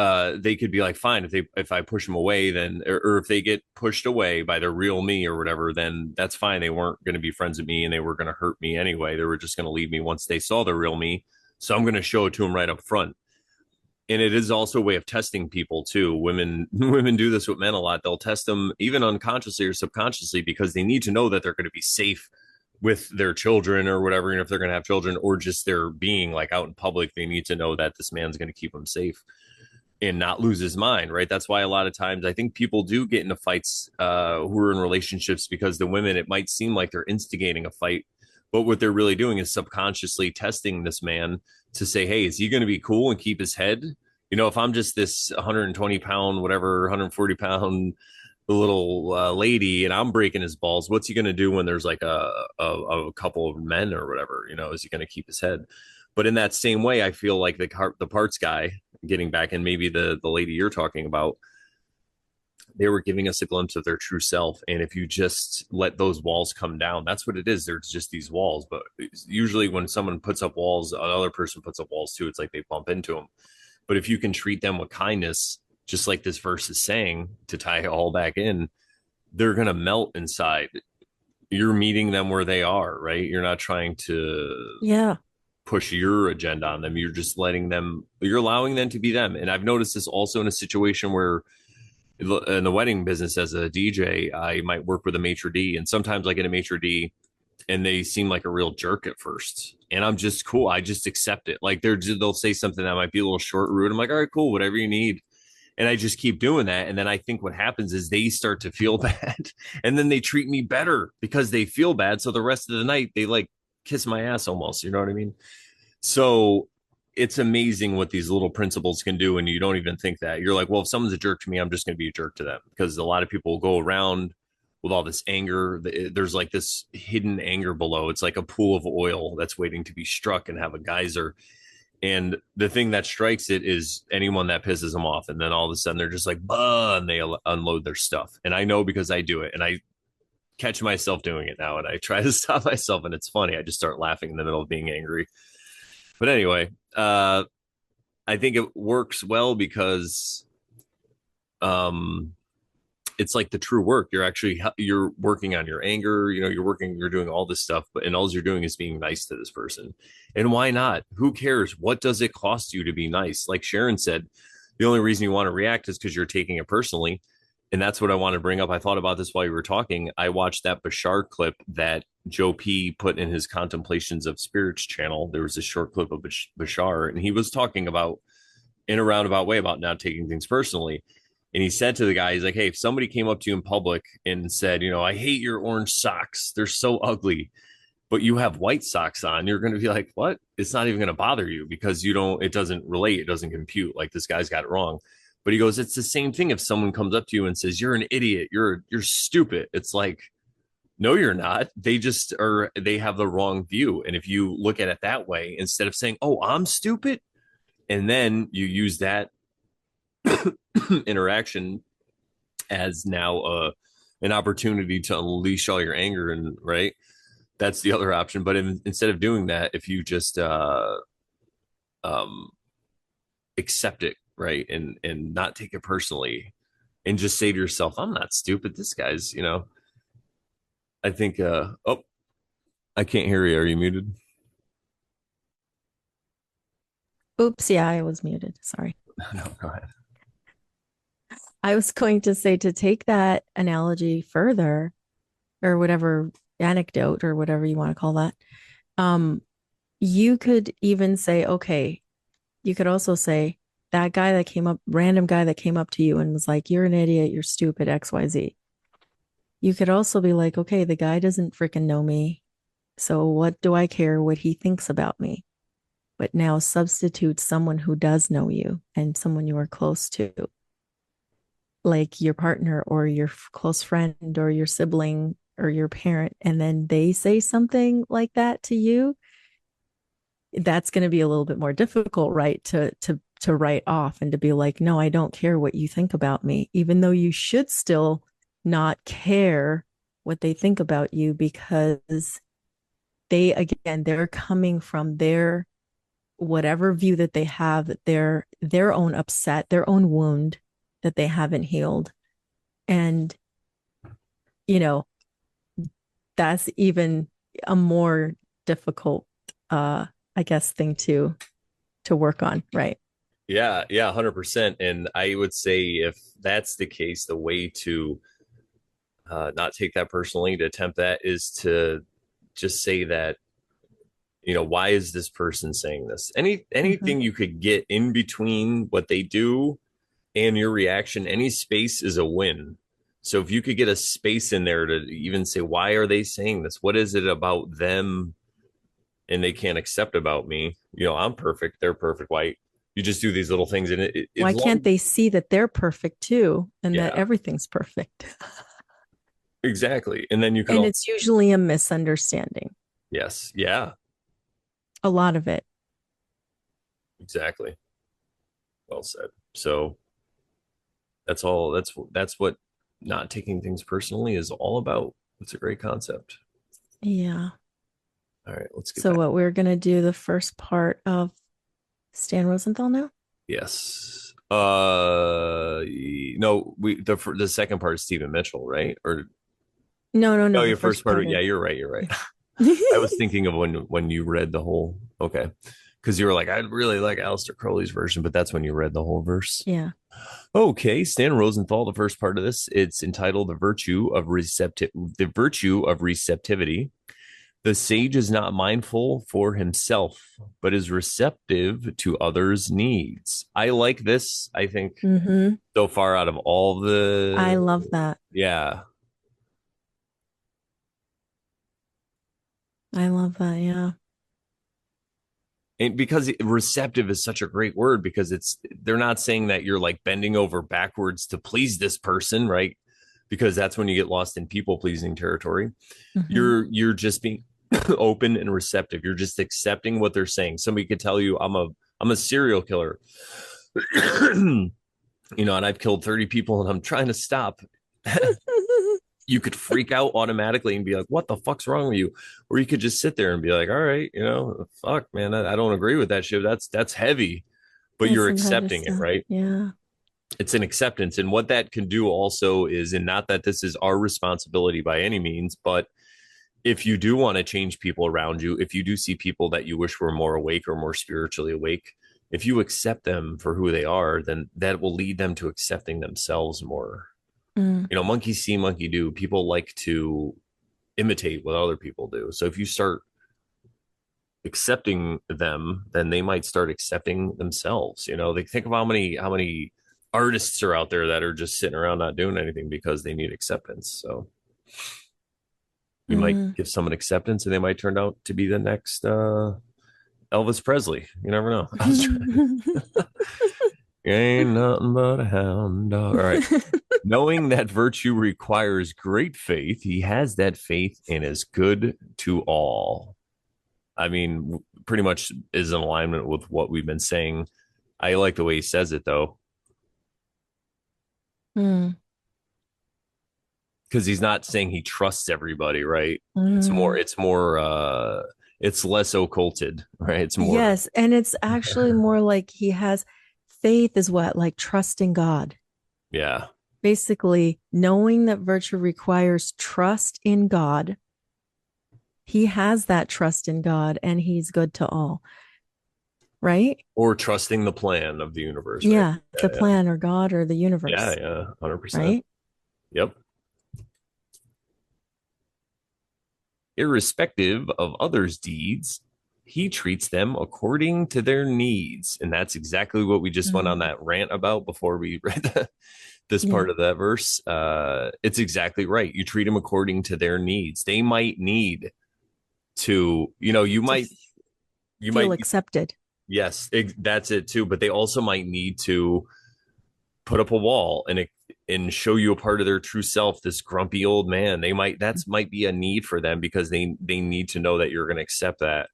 they could be like, fine, if I push them away, then or if they get pushed away by their real me or whatever, then that's fine. They weren't going to be friends with me, and they were going to hurt me anyway. They were just going to leave me once they saw the real me. So I'm going to show it to them right up front. And it is also a way of testing people too. Women do this with men a lot. They'll test them even unconsciously or subconsciously because they need to know that they're going to be safe with their children or whatever, and if they're going to have children or just their being like out in public, they need to know that this man's going to keep them safe and not lose his mind, right? That's why a lot of times I think people do get into fights who are in relationships because the women, it might seem like they're instigating a fight, but what they're really doing is subconsciously testing this man to say, hey, is he going to be cool and keep his head? If I'm just this 120-pound, whatever, 140-pound little lady and I'm breaking his balls, what's he going to do when there's like a couple of men or whatever? Is he going to keep his head? But in that same way, I feel like the parts guy, getting back, and maybe the lady you're talking about, they were giving us a glimpse of their true self. And if you just let those walls come down, that's what it is. There's just these walls. But usually when someone puts up walls, another person puts up walls too. It's like they bump into them. But if you can treat them with kindness, just like this verse is saying, to tie it all back in, they're going to melt inside. You're meeting them where they are, right? You're not trying to Yeah. push your agenda on them. You're just you're allowing them to be them. And I've noticed this also in a situation where in the wedding business as a DJ, I might work with a maitre d', and sometimes I get a maitre d' and they seem like a real jerk at first. And I'm just cool. I just accept it. Like they'll say something that might be a little short, rude. I'm like, all right, cool, whatever you need. And I just keep doing that. And then I think what happens is they start to feel bad. And then they treat me better because they feel bad. So the rest of the night, they like kiss my ass almost. You know what I mean? So it's amazing what these little principles can do. And you don't even think that. You're like, well, if someone's a jerk to me, I'm just going to be a jerk to them, because a lot of people go around with all this anger. There's like this hidden anger below. It's like a pool of oil that's waiting to be struck and have a geyser. And the thing that strikes it is anyone that pisses them off. And then all of a sudden they're just like, bah, and they unload their stuff. And I know because I do it. And I catch myself doing it now. And I try to stop myself. And it's funny. I just start laughing in the middle of being angry. But anyway, I think it works well because it's like the true work. You're working on your anger, you're doing all this stuff, and all you're doing is being nice to this person. And why not? Who cares? What does it cost you to be nice? Like Sharon said, the only reason you want to react is because you're taking it personally. And that's what I want to bring up. I thought about this while you were talking. I watched that Bashar clip that Joe P put in his Contemplations of Spirits channel. There was a short clip of Bashar, and he was talking about, in a roundabout way, about not taking things personally. And he said to the guy, he's like, hey, if somebody came up to you in public and said, I hate your orange socks, they're so ugly, but you have white socks on, you're going to be like, what? It's not even going to bother you because it doesn't relate. It doesn't compute. Like, this guy's got it wrong. But he goes, it's the same thing if someone comes up to you and says, you're an idiot, you're stupid. It's like, no, you're not. They have the wrong view. And if you look at it that way, instead of saying, oh, I'm stupid, and then you use that interaction as now an opportunity to unleash all your anger, and right, that's the other option. But instead of doing that, if you just accept it, right, and not take it personally, and just say to yourself, I'm not stupid, this guy's, I think oh, I can't hear you. Are you muted? Oops, yeah, I was muted. Sorry. No, go ahead. I was going to say, to take that analogy further, or whatever anecdote or whatever you want to call that, you could even say, okay, you could also say that random guy that came up to you and was like, you're an idiot, you're stupid, XYZ. You could also be like, okay, the guy doesn't freaking know me, so what do I care what he thinks about me? But now substitute someone who does know you and someone you are close to, like your partner or your close friend or your sibling or your parent, and then they say something like that to you. that's going to be a little bit more difficult, right? To write off and to be like, no, I don't care what you think about me, even though you should still not care what they think about you, because they're coming from their whatever view that they have, that their own upset, their own wound that they haven't healed. And, you know, that's even a more difficult, I guess, thing to work on, right? Yeah, yeah, 100%. And I would say if that's the case, the way to not take that personally, to attempt that, is to just say that, why is this person saying this? Mm-hmm. Anything you could get in between what they do and your reaction, any space is a win. So if you could get a space in there to even say, why are they saying this? What is it about them and they can't accept about me? I'm perfect. They're perfect. Why? You just do these little things, and Why as can't long, they see that they're perfect too and that yeah, everything's perfect? exactly. And then you could And all, it's usually a misunderstanding, yes, yeah, a lot of it. exactly. Well said. So that's all. That's what not taking things personally is all about. It's a great concept. Yeah. All right, let's get So back. what we're going to do the first part of Stan Rosenthal now? Yes. No, the second part is Stephen Mitchell, right? Or No, no, no, no. The your first first part. part Yeah, of you're right. You're right. I was thinking of when you read the whole. Okay, because you were like, I really like Aleister Crowley's version, but that's when you read the whole verse. Yeah. Okay, Stan Rosenthal. The first part of this, it's entitled The Virtue of Receptivity." The sage is not mindful for himself, but is receptive to others' needs. I like this. I think Mm-hmm. so far out of all I the, love that. yeah. I love that. Yeah. And because receptive is such a great word, because they're not saying that you're like bending over backwards to please this person, right? Because that's when you get lost in people pleasing territory. Mm-hmm. You're just being open and receptive. You're just accepting what they're saying. Somebody could tell you, I'm a serial killer. And I've killed 30 people and I'm trying to stop. You could freak out automatically and be like, what the fuck's wrong with you? Or you could just sit there and be like, all right, fuck, man, I don't agree with that shit. That's heavy, but That's you're some heavy accepting it, stuff. right? Yeah. It's an acceptance. And what that can do also is, and not that this is our responsibility by any means, but if you do want to change people around you, if you do see people that you wish were more awake or more spiritually awake, if you accept them for who they are, then that will lead them to accepting themselves more. Mm. Monkey see, monkey do. People like to imitate what other people do. So if you start accepting them, then they might start accepting themselves. They think of how many artists are out there that are just sitting around not doing anything because they need acceptance. So you might Mm. give someone acceptance and they might turn out to be the next Elvis Presley. You never know. Ain't nothing but a hound dog. All right. Knowing that virtue requires great faith, he has that faith and is good to all. I mean, pretty much is in alignment with what we've been saying. I like the way he says it though, Mm. because he's not saying he trusts everybody, right? Mm. It's less occulted, right? It's more, Yes. And it's actually more like he has faith is what, like trusting God. yeah. Basically, knowing that virtue requires trust in God. He has that trust in God and he's good to all, right? Or trusting the plan of the universe, right? Yeah, Yeah, the yeah, plan or God or the yeah, universe, yeah, 100%. right? Yep. Irrespective of others' deeds, he treats them according to their needs. And that's exactly what we just went on Mm. that rant about before we read this Yeah. part of that verse. It's exactly right. You treat them according to their needs. They might need to, To you feel might, accepted. yes, that's it too. But they also might need to put up a wall and show you a part of their true self, this grumpy old man. Might be a need for them because they need to know that you're going to accept that.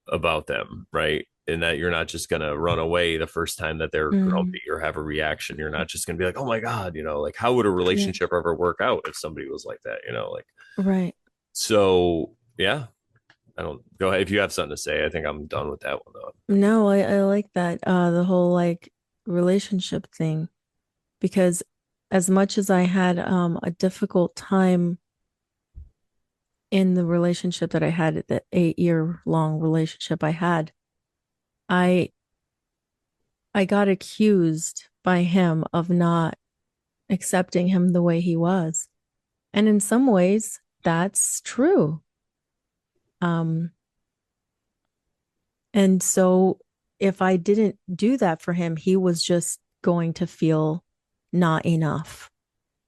about them, right? And that you're not just gonna run away the first time that they're Mm, grumpy or have a reaction. You're not just gonna be like, oh my God, like how would a yeah, relationship ever work out if somebody was like that, like right. so yeah. I don't go ahead if you have something to say. I think I'm done with that one though. No, I like that. The whole like relationship thing, because as much as I had a difficult time in the relationship that I had, the 8 year long relationship I had, I I got accused by him of not accepting him the way he was. And in some ways, that's true. Um, and so if I didn't do that for him, he was just going to feel not enough,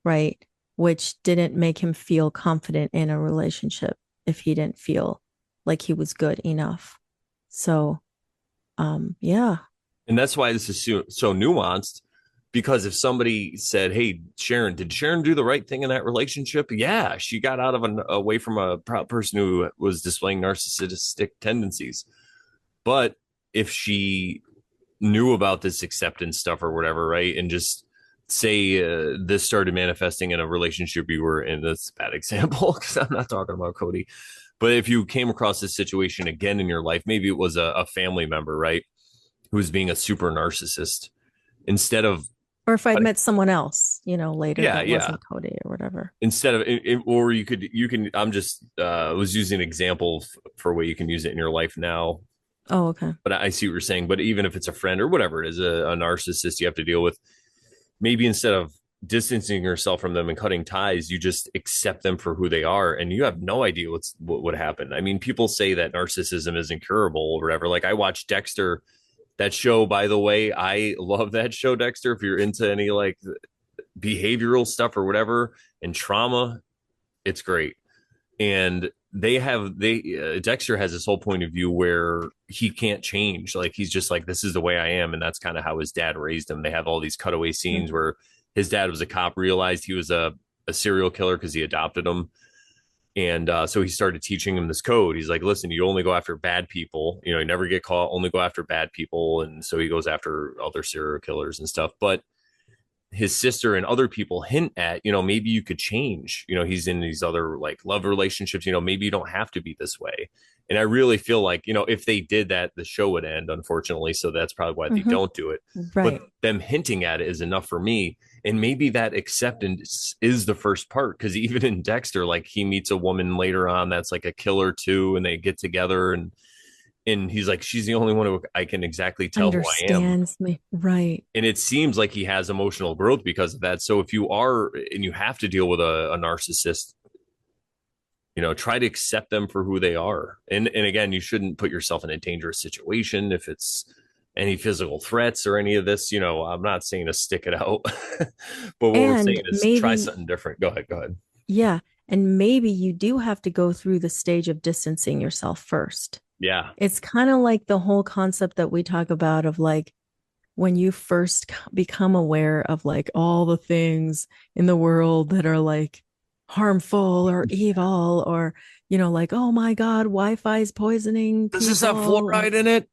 right? Which didn't make him feel confident in a relationship if he didn't feel like he was good enough. So, yeah. And that's why this is so nuanced. Because if somebody said, "Hey, Sharon, did Sharon do the right thing in that relationship?" Yeah, she got out of away from a person who was displaying narcissistic tendencies. But if she knew about this acceptance stuff or whatever, right, and just say this started manifesting in a relationship you were in, that's a bad example because I'm not talking about Cody. But if you came across this situation again in your life, maybe it was a family member, right, who was being a super narcissist, instead of Or if I'd met someone else, later yeah, that yeah, wasn't Cody or whatever. instead of or you can I'm just was using an example for what you can use it in your life now, Oh, okay. but I see what you're saying. But even if it's a friend or whatever it is, a narcissist you have to deal with, maybe instead of distancing yourself from them and cutting ties, you just accept them for who they are, and you have no idea what would happen. I mean, people say that narcissism is incurable or whatever. Like I watched Dexter, that show, by the way. I love that show, Dexter. If you're into any like behavioral stuff or whatever and trauma, it's great. And they Dexter has this whole point of view where he can't change. Like he's just like, this is the way I am, and that's kind of how his dad raised him. They have all these cutaway scenes Mm-hmm. where his dad was a cop, realized he was a serial killer because he adopted him. And so he started teaching him this code. He's like, listen, you only go after bad people. You never get caught, only go after bad people. And so he goes after other serial killers and stuff. But his sister and other people hint at, maybe you could change. He's in these other like love relationships. Maybe you don't have to be this way. And I really feel like, if they did that, the show would end, unfortunately. So that's probably why they Mm-hmm. don't do it. But Right. them hinting at it is enough for me. And maybe that acceptance is the first part. Because even in Dexter, like he meets a woman later on that's like a killer too, and they get together, and he's like, she's the only one who I can exactly tell who I am. Understands me. Right. And it seems like he has emotional growth because of that. So if you are and you have to deal with a narcissist, try to accept them for who they are. And again, you shouldn't put yourself in a dangerous situation if it's any physical threats or any of this. I'm not saying to stick it out, but what we're And saying is try maybe, something different. Go ahead. Go ahead. yeah. And maybe you do have to go through the stage of distancing yourself first. Yeah. It's kind of like the whole concept that we talk about of like when you first become aware of like all the things in the world that are like harmful or evil or like, oh my God, Wi-Fi is poisoning Does this have people and fluoride in it?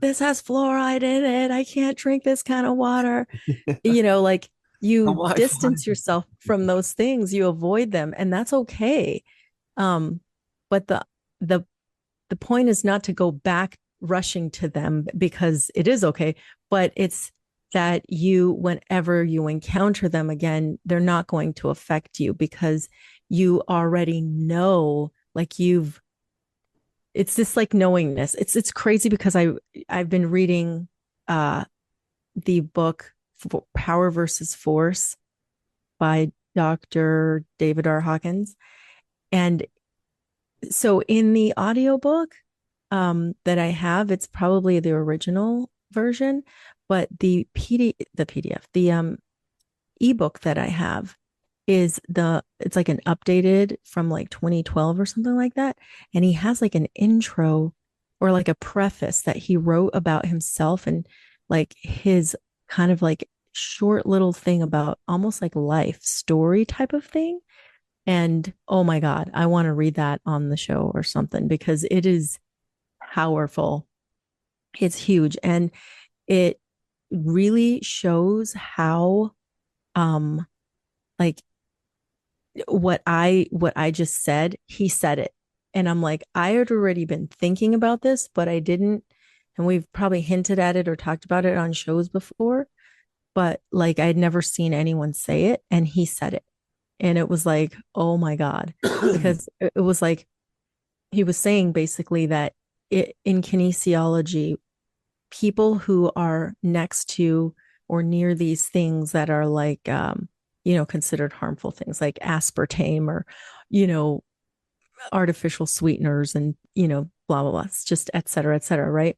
this has fluoride in it. I can't drink this kind of water. Like The you Wi-Fi. distance yourself from those things, you avoid them, and that's okay. Um, but the the point is not to go back rushing to them because it is okay, but it's that whenever you encounter them again, they're not going to affect you because you already know, like it's this like knowingness. It's crazy because I've been reading uh the book Power versus Force by Dr. David R. Hawkins. And so in the audiobook that I have, it's probably the original version, but the PDF, the ebook that I have it's like an updated from like 2012 or something like that. And he has like an intro or like a preface that he wrote about himself and like his kind of like short little thing about almost like life story type of thing. And oh my God, I want to read that on the show or something because it is powerful. It's huge. And it really shows how like what I just said, he said it. And I'm like, I had already been thinking about this, but I didn't, and we've probably hinted at it or talked about it on shows before, but like I'd never seen anyone say it, and he said it. And it was like, oh my God. Because it was like he was saying basically that in kinesiology, people who are next to or near these things that are like considered harmful things like aspartame or you know artificial sweeteners and blah blah blah, it's just et cetera, right,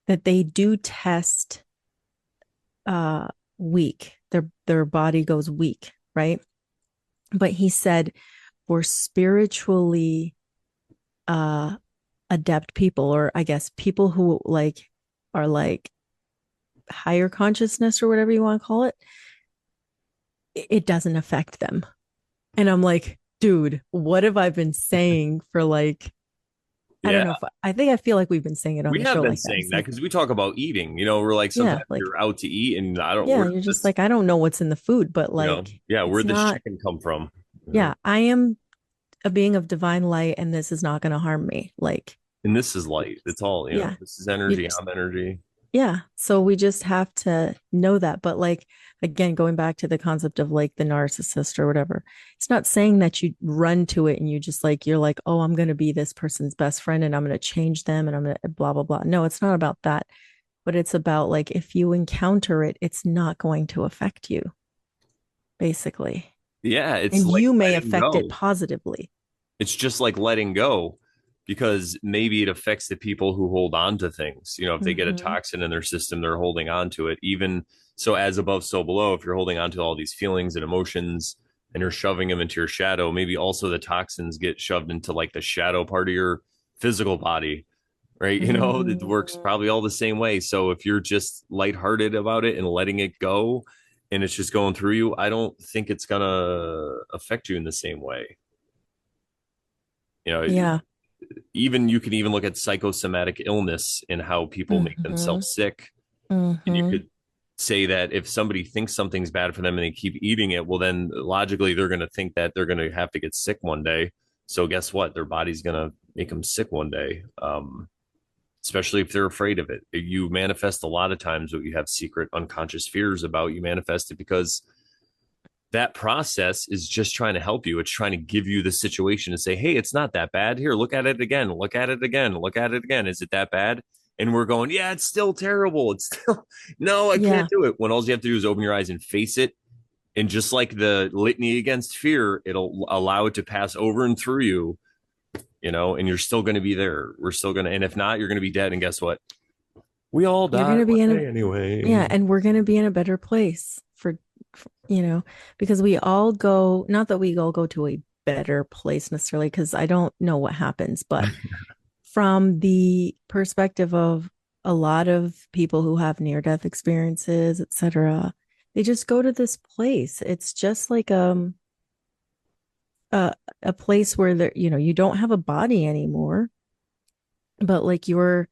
that they do test weak, their body goes weak, right? But he said for spiritually uh adept people, or I guess people who like are like higher consciousness or whatever you want to call it, it doesn't affect them. And I'm like, dude, what have I been saying for like, I don't Yeah, know if I think I feel like we've been saying it on we the have show been like that. saying It's that like, because we talk about eating. We're like yeah, sometimes like, you're out to eat, and I don't. yeah, Where you're does just this? like, I don't know what's in the food, but like, Yeah, it's where'd this not, chicken come from? yeah, I am a being of divine light and this is not going to harm me. Like, And this is light. It's all. yeah, This is you energy. I'm energy. yeah, so we just have to know that. But like again, going back to the concept of like the narcissist or whatever, it's not saying that you run to it and you just like you're like, oh, I'm going to be this person's best friend and I'm going to change them and I'm going to blah blah blah. No, it's not about that. But it's about like if you encounter it, it's not going to affect you, basically. Yeah, it's And like you may letting affect it go. positively. It's just like letting go because maybe it affects the people who hold on to things. If they get a Mm-hmm. toxin in their system, they're holding on to it. Even so, as above, so below, if you're holding on to all these feelings and emotions and you're shoving them into your shadow, maybe also the toxins get shoved into like the shadow part of your physical body, right? It works Mm-hmm. probably all the same way. So if you're just lighthearted about it and letting it go and it's just going through you, I don't think it's going to affect you in the same way. You know, Yeah. even you can even look at psychosomatic illness and how people make Mm-hmm. themselves sick. And you Mm-hmm. could say that if somebody thinks something's bad for them and they keep eating it, well, then logically they're going to think that they're going to have to get sick one day. So guess what? Their body's going to make them sick one day. Especially if they're afraid of it. You manifest a lot of times what you have secret unconscious fears about. You manifest it because that process is just trying to help you. It's trying to give you the situation to say, hey, it's not that bad. Here, look at it again. Look at it again. Look at it again. Is it that bad? And we're going, yeah, it's still terrible. It's still, no, I can't Yeah. do it. When all you have to do is open your eyes and face it. And just like the litany against fear, it'll allow it to pass over and through you, and you're still going to be there. We're still going to, and if not, you're going to be dead. And guess what? We all You're die going to be one in a, day anyway. yeah, and we're going to be in a better place because we all go, not that we all go to a better place necessarily, because I don't know what happens, but from the perspective of a lot of people who have near death experiences, etc., they just go to this place. It's just like a, a place where you don't have a body anymore, but like you're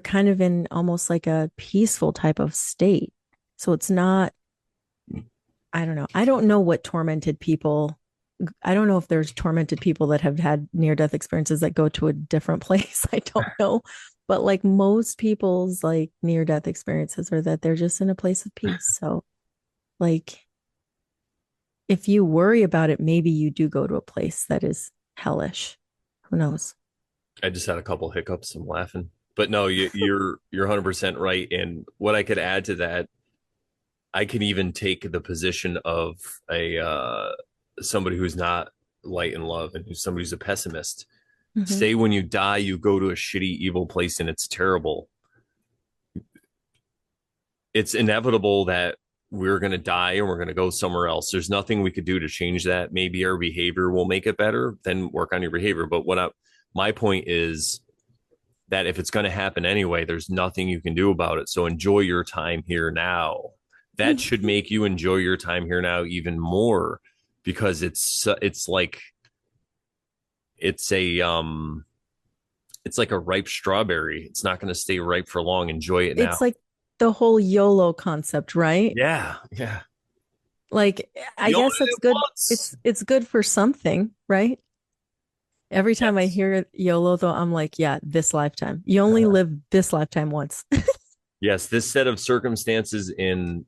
kind of in almost like a peaceful type of state. So it's not, I don't know. I don't know what tormented people. I don't know if there's tormented people that have had near death experiences that go to a different place. I don't know. But like most people's like near death experiences are that they're just in a place of peace. So like if you worry about it, maybe you do go to a place that is hellish. Who knows? I just had a couple hiccups. I'm laughing, but no, you're 100% right. And what I could add to that, I can even take the position of a somebody who's not light and love and who's somebody who's a pessimist. Mm-hmm. Say when you die, you go to a shitty, evil place and it's terrible. It's inevitable that we're going to die and we're going to go somewhere else. There's nothing we could do to change that. Maybe our behavior will make it better. Then work on your behavior. But my point is that if it's going to happen anyway, there's nothing you can do about it. So enjoy your time here now. That should make you enjoy your time here now even more because it's like it's a It's like a ripe strawberry. It's not going to stay ripe for long. Enjoy it now. It's like the whole YOLO concept, right? Yeah, yeah. Like I You only guess that's live good. once. It's good for something, right? Every time I Yes. hear YOLO though, I'm like, yeah, this lifetime. You only live this lifetime once. Yes, this set of circumstances and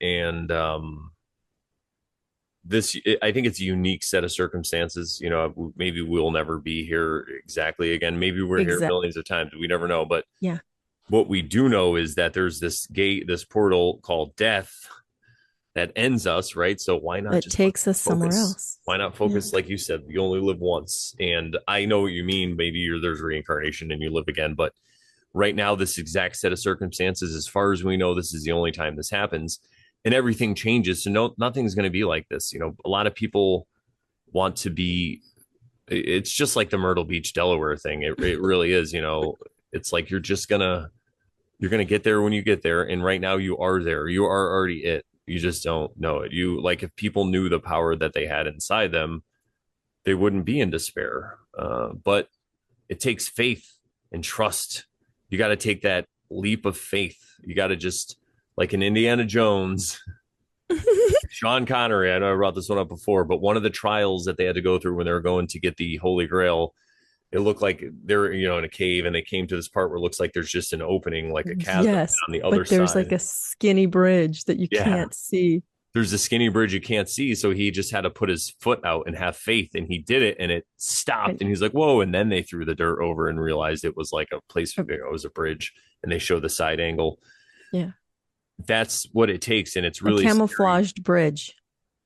this I think it's a unique set of circumstances. You know, maybe we'll never be here exactly again. Maybe we're here Exact. millions of times. We never know. But Yeah. what we do know is that there's this gate, this portal called death that ends us, right? So why not That just takes us somewhere focus? else. Why not Yeah. focus, like you said, you only live once? And I know what you mean. Maybe there's reincarnation and you live again, but right now, this exact set of circumstances, as far as we know, this is the only time this happens, and everything changes. So nothing's going to be like this. You know, a lot of people want to be. It's just like the Myrtle Beach, Delaware thing. It really is. You know, it's like you're gonna get there when you get there, and right now you are there. You are already it. You just don't know it. You like if people knew the power that they had inside them, they wouldn't be in despair. But it takes faith and trust. You got to take that leap of faith. You got to just like in Indiana Jones, Sean Connery. I know I brought this one up before, but one of the trials that they had to go through when they were going to get the Holy Grail, it looked like they're in a cave, and they came to this part where it looks like there's just an opening, like a chasm, and Yes, on the other but there's like side. a skinny bridge that you Yeah, can't see. there's a skinny bridge you can't see. So he just had to put his foot out and have faith. And he did it and it stopped. And And he's like, whoa. And then they threw the dirt over and realized it was like a place, uh, it was a bridge. And they show the side angle. yeah, That's what it takes. And it's a really scary. camouflaged bridge.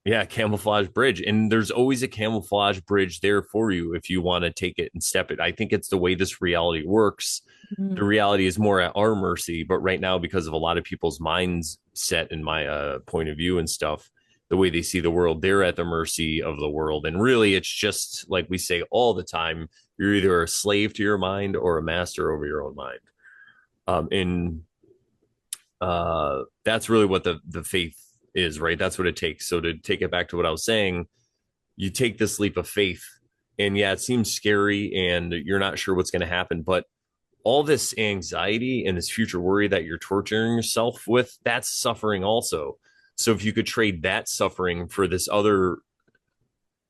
Yeah, camouflage bridge. And there's always a camouflage bridge there for you if you want to take it and step it. I think it's the way this reality works. The Mm. reality is more at our mercy, but right now, because of a lot of people's minds set in my point of view and stuff, the way they see the world, they're at the mercy of the world. And really, it's just like we say all the time, you're either a slave to your mind or a master over your own mind. And that's really what the faith is, right? That's what it takes. So to take it back to what I was saying, you take this leap of faith, and yeah, it seems scary, and you're not sure what's going to happen, but all this anxiety and this future worry that you're torturing yourself with, that's suffering also. So if you could trade that suffering for this other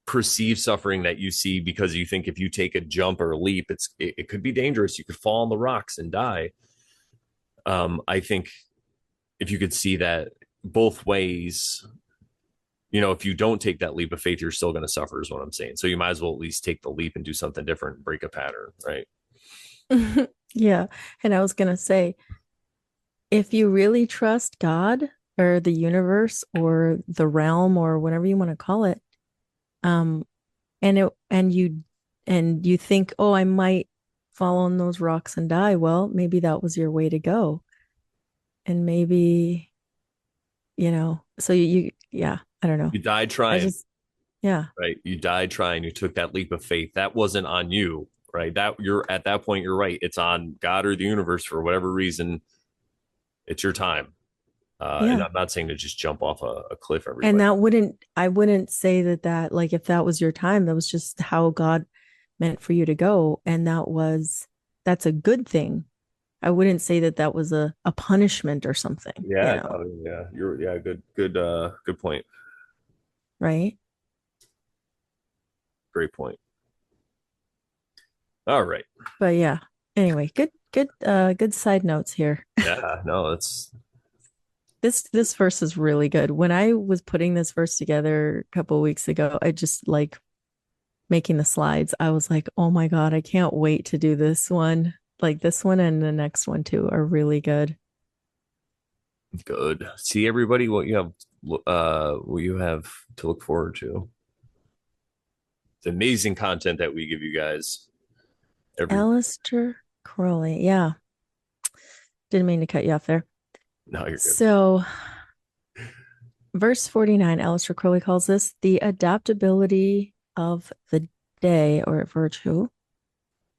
perceived suffering that you see because you think if you take a jump or a leap, it could be dangerous. You could fall on the rocks and die. I think if you could see that both ways, if you don't take that leap of faith, you're still going to suffer, is what I'm saying. So you might as well at least take the leap and do something different and break a pattern, right? Yeah. And I was going to say, if you really trust God or the universe or the realm or whatever you want to call it, um, and you think, oh, I might fall on those rocks and die. Well, maybe that was your way to go. And maybe, so yeah, I don't know. You died I trying, just, yeah, right? You died trying. You took that leap of faith. That wasn't on you, right? That you're at that point, you're right. It's on God or the universe for whatever reason. It's your time. And yeah. I'm not saying to just jump off a cliff, And everybody. I wouldn't say that like if that was your time, that was just how God meant for you to go. And that's a good thing. I wouldn't say that was a punishment or something, Yeah, yeah, good point. right? Great point. All right. But yeah, anyway, good side notes here. Yeah, no, it's This verse is really good. When I was putting this verse together a couple of weeks ago, I just like making the slides. I was like, oh my God, I can't wait to do this one. Like this one and the next one too are really good. good. See everybody what you have to look forward to. It's amazing content that we give you guys every Aleister Crowley. Yeah. Didn't mean to cut you off there. no, you're good. So, verse 49, Aleister Crowley calls this the adaptability of the day or virtue.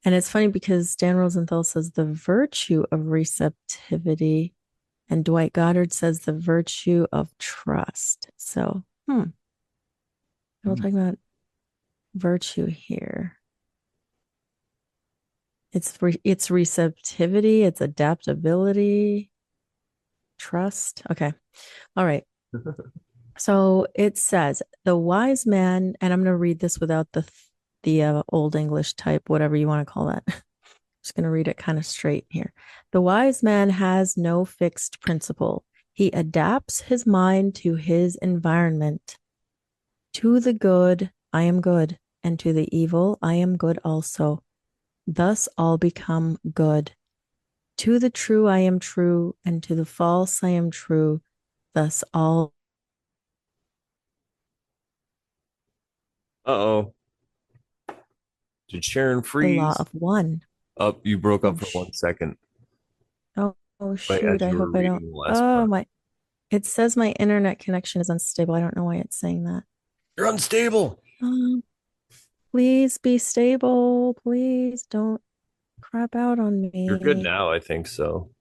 And it's funny because Dan Rosenthal says the virtue of receptivity, and Dwight Goddard says the virtue of trust. So, we're talking about virtue here. It's receptivity, it's adaptability, trust. Okay. All right. So it says the wise man, and I'm going to read this without the old English type, whatever you want to call that. Just going to read it kind of straight here. The wise man has no fixed principle. He adapts his mind to his environment. To the good, I am good, and to the evil, I am good also. Thus all become good. To the true, I am true, and to the false, I am true. Thus all Uh-oh. Did Sharon the law freeze? of one. Oh, you broke Oh, up for 1 second, oh right shoot. as I you were hope I don't. reading the last Oh, part. my. It says my internet connection is unstable. I don't know why it's saying that. You're unstable. Um, please be stable. Please don't crap out on You're good me. now, I think so.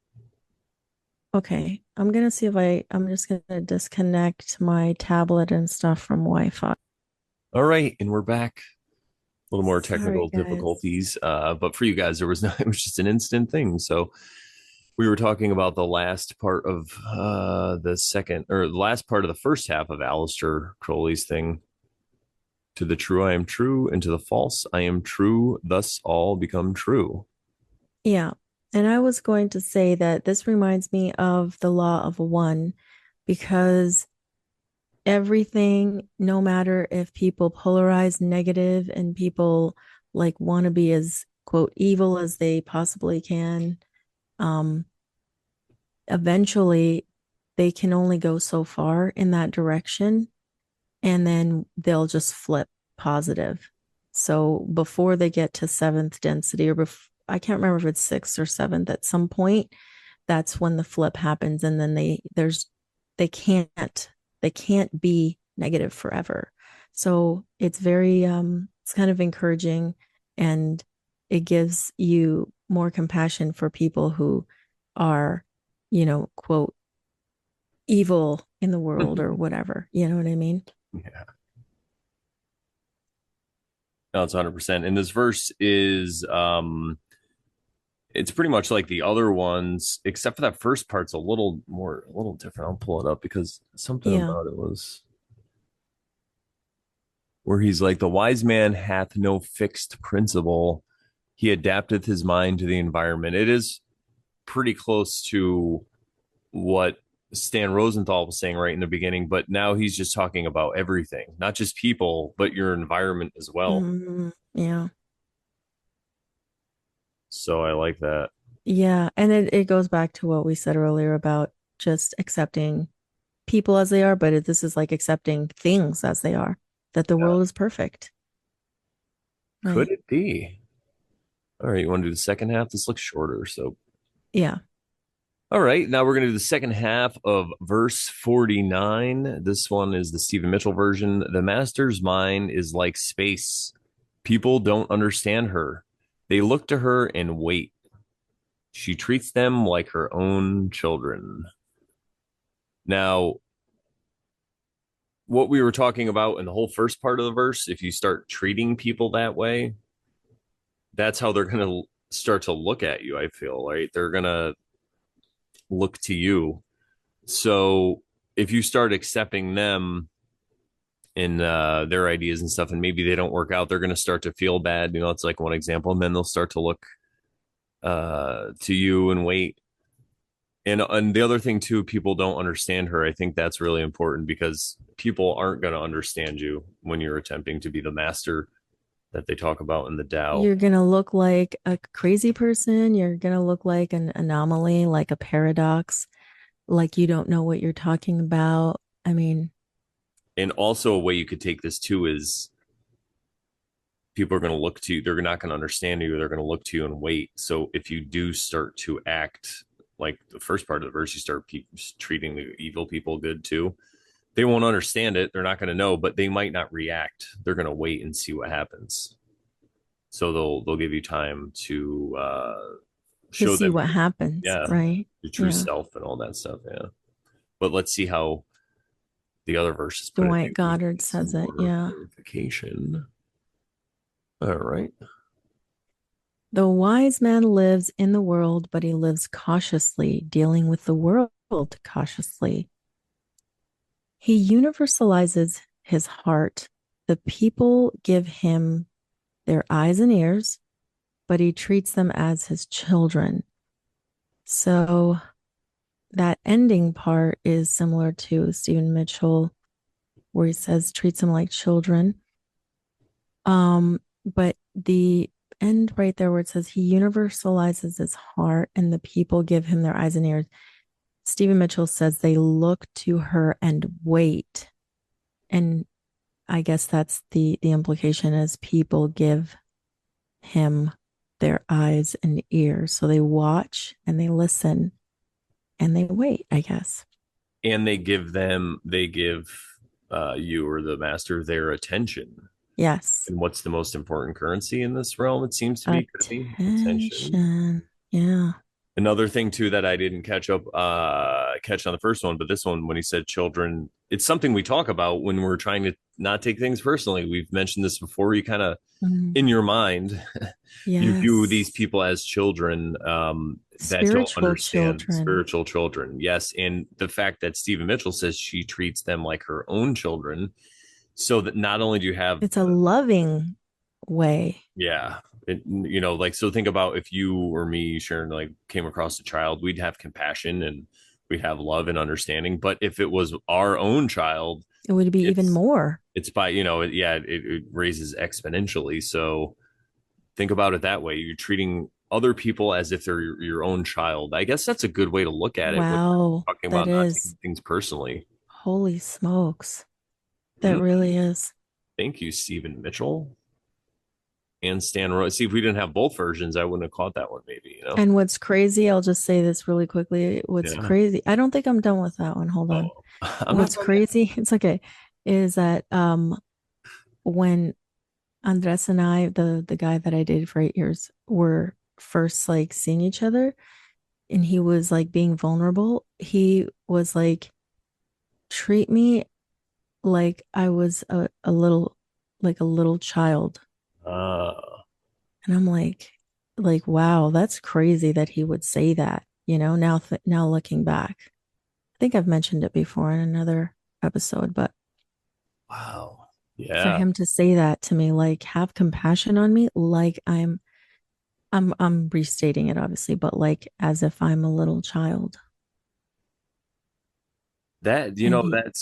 Okay, I'm gonna see if I'm just gonna disconnect my tablet and stuff from Wi-Fi. All right, and we're back. A little more Sorry, technical guys. difficulties, but for you guys, there was no. It was just an instant thing. So we were talking about the last part of the second, or the last part of the first half of Aleister Crowley's thing. To the true, I am true, and to the false, I am true. Thus, all become true. Yeah. And I was going to say that this reminds me of the law of one because everything, no matter if people polarize negative and people like want to be as quote evil as they possibly can, um, eventually they can only go so far in that direction and then they'll just flip positive. So before they get to seventh density or I can't remember if it's sixth or seventh at some point, that's when the flip happens and then they can't be negative forever. So it's very it's kind of encouraging and it gives you more compassion for people who are, quote evil in the world or whatever. You know what I mean? Yeah, no, it's 100%. And this verse is it's pretty much like the other ones, except for that first part's a little different. I'll pull it up because something Yeah. about it was where he's like, the wise man hath no fixed principle. He adapteth his mind to the environment. It is pretty close to what Stan Rosenthal was saying right in the beginning, but now he's just talking about everything, not just people, but your environment as well. Yeah. So I like that. Yeah. And it goes back to what we said earlier about just accepting people as they are, but this is like accepting things as they are, that the Yeah. world is perfect, Could right? it be? All right, you want to do the second half? This looks shorter. So, Yeah. all right, now we're going to do the second half of verse 49. This one is the Stephen Mitchell version. The master's mind is like space. People don't understand her. They look to her and wait. She treats them like her own children. Now, what we were talking about in the whole first part of the verse, if you start treating people that way, that's how they're going to start to look at you, I feel, right? They're going to look to you. So if you start accepting them and their ideas and stuff, and maybe they don't work out, they're going to start to feel bad. You know, it's like one example, and then they'll start to look to you and wait. And the other thing too, people don't understand her. I think that's really important because people aren't going to understand you when you're attempting to be the master that they talk about in the Tao. You're going to look like a crazy person. You're going to look like an anomaly, like a paradox, like you don't know what you're talking about. I mean, And also, a way you could take this too is people are going to look to you. They're not going to understand you. They're going to look to you and wait. So if you do start to act like the first part of the verse, you start treating the evil people good too. They won't understand it. They're not going to know, but they might not react. They're going to wait and see what happens. So they'll give you time to to show see them what happens, yeah, right? your true Yeah. self and all that stuff. Yeah. But let's see how the other verses put it. Dwight Maybe we can Goddard get some says it. more Yeah. clarification. All right. The wise man lives in the world, but he lives cautiously, dealing with the world cautiously. He universalizes his heart. The people give him their eyes and ears, but he treats them as his children. So that ending part is similar to Stephen Mitchell, where he says treats them like children. But the end right there where it says he universalizes his heart and the people give him their eyes and ears. Stephen Mitchell says they look to her and wait. And I guess that's the implication is people give him their eyes and ears. So they watch and they listen and they wait, I guess. And they give you or the master their attention. Yes. And what's the most important currency in this realm? It seems to be could it be attention. Attention. Yeah. Another thing too that I didn't catch on the first one, but this one when he said children, it's something we talk about when we're trying to not take things personally. We've mentioned this before. You kind of Mm. in your mind, you view these Yes. people as children that don't Spiritual understand children. spiritual children. Yes, and the fact that Stephen Mitchell says she treats them like her own children, so that not only do you have It's a loving way. yeah. Like, so think about if you or me, Sharon, like came across a child, we'd have compassion and we'd have love and understanding. But if it was our own child, It would be even it's, more. it's by, it raises exponentially. So think about it that way. You're treating other people as if they're your own child. I guess that's a good way to look at it when Wow. we're talking That about not is. taking things personally. Holy smokes. That Mhm. really is. Thank you, Stephen Mitchell and Stan Roy. See, if we didn't have both versions, I wouldn't have caught that one, maybe. And what's crazy, I'll just say this really quickly. What's Yeah. crazy, I don't think I'm done with that one. Hold on. Oh, I'm not What's done yet. crazy, it's okay, is that when Andres and I, the guy that I dated for 8 years, were first like seeing each other and he was like being vulnerable, he was treat me like I was a little like a little child. Uh, And I'm like, wow, that's crazy that he would say that, now looking back. I think I've mentioned it before in another episode, but wow. for Yeah. him to say that to me, like have compassion on me, like I'm restating it obviously, but like as if I'm a little child. And he Go ahead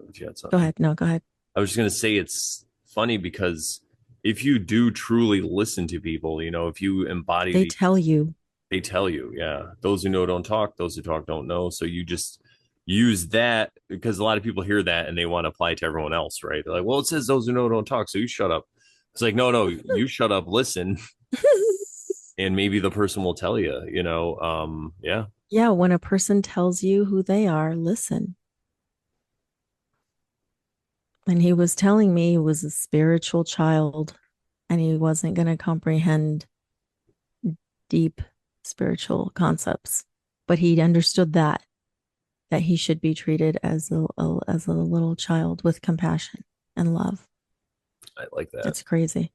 if you had go something. ahead. No, go ahead. I was just going to say it's funny because if you do truly listen to people, if you embody They tell you. they tell you, yeah, those who know don't talk, those who talk don't know. So you just use that because a lot of people hear that and they want to apply it to everyone else, right? They're like, well, it says those who know don't talk, so you shut up. It's like, no, no, you shut up, listen, and maybe the person will tell you. Yeah. Yeah, when a person tells you who they are, listen. And he was telling me he was a spiritual child and he wasn't going to comprehend deep spiritual concepts, but he understood that he should be treated as a little child with compassion and love. I like that. It's crazy.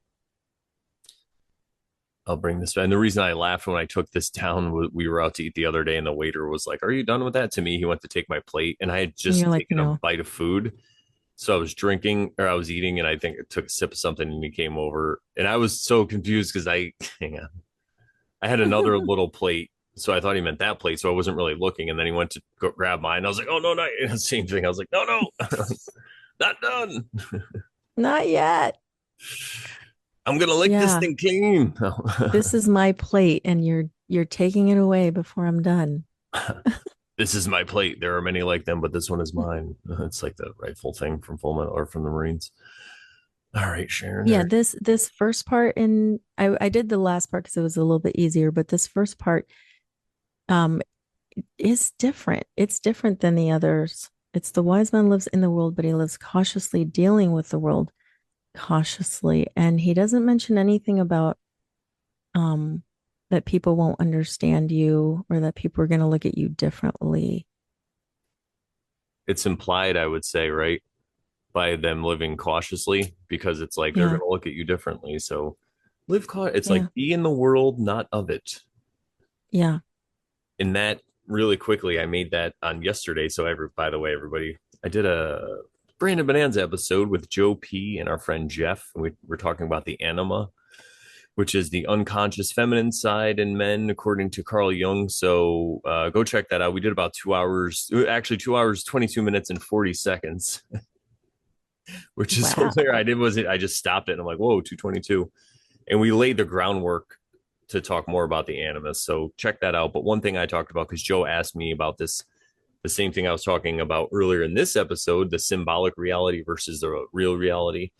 I'll bring this back. And the reason I laughed when I took this down, we were out to eat the other day, and the waiter was like, "Are you done with that?" To me, he went to take my plate, and I had And just you're like, taken a no. bite of food. So I was drinking or I was eating, and I think I took a sip of something, and he came over, and I was so confused because hang on, I had another little plate, so I thought he meant that plate, so I wasn't really looking, and then he went to go grab mine. I was like, "Oh no, not same thing." I was like, "No, no, not done. Not yet. I'm gonna lick this Yeah. thing clean." This is my plate and you're taking it away before I'm done. This is my plate. There are many like them, but this one is mine. It's like the rightful thing from Full Metal or from the Marines. All right, Sharon. Yeah, this first part in I did the last part because it was a little bit easier, but this first part um is different. It's different than the others. It's the wise man lives in the world, but he lives cautiously, dealing with the world cautiously. And he doesn't mention anything about um that people won't understand you or that people are going to look at you differently. It's implied, I would say, right, by them living cautiously because it's like they're Yeah. going to look at you differently. So Live caught. It's Yeah. like be in the world, not of it. Yeah. And that really quickly, I made that on yesterday. So by the way, everybody, I did a Brandon Bonanza episode with Joe P and our friend Jeff. And we were talking about the anima, which is the unconscious feminine side in men, according to Carl Jung. So go check that out. We did about 2 hours, actually 2 hours, 22 minutes and 40 seconds, which is so clear. Wow. I just stopped it and I'm like, whoa, 222. And we laid the groundwork to talk more about the animus. So check that out. But one thing I talked about, because Joe asked me about this, the same thing I was talking about earlier in this episode, the symbolic reality versus the real reality.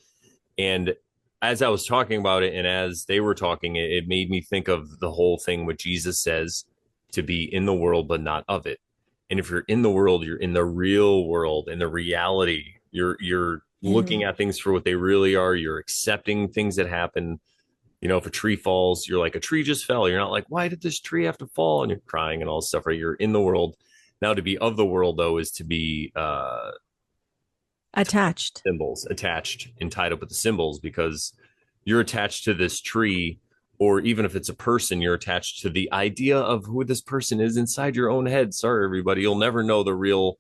And as I was talking about it and as they were talking, it made me think of the whole thing what Jesus says to be in the world, but not of it. And if you're in the world, you're in the real world, in the reality. You're Ew. looking at things for what they really are. You're accepting things that happen. You know, if a tree falls, you're like, a tree just fell. You're not like, why did this tree have to fall? And you're crying and all this stuff, right? You're in the world. Now, to be of the world, though, is to be Attached. symbols attached and tied up with the symbols because you're attached to this tree, or even if it's a person, you're attached to the idea of who this person is inside your own head. Sorry, everybody. You'll never know the real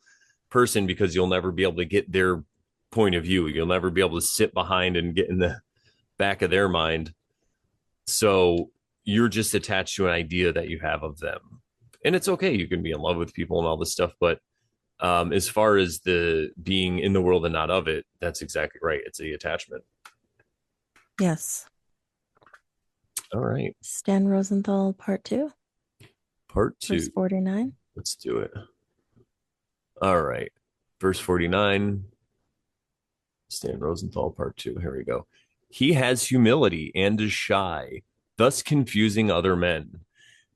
person because you'll never be able to get their point of view. You'll never be able to sit behind and get in the back of their mind. So you're just attached to an idea that you have of them. And it's okay. You can be in love with people and all this stuff. But as far as the being in the world and not of it, that's exactly right. It's the attachment. Yes. All right. Stan Rosenthal, part two, Part verse two. 49. Let's do it. All right. Verse 49. Stan Rosenthal, part two. Here we go. He has humility and is shy, thus confusing other men.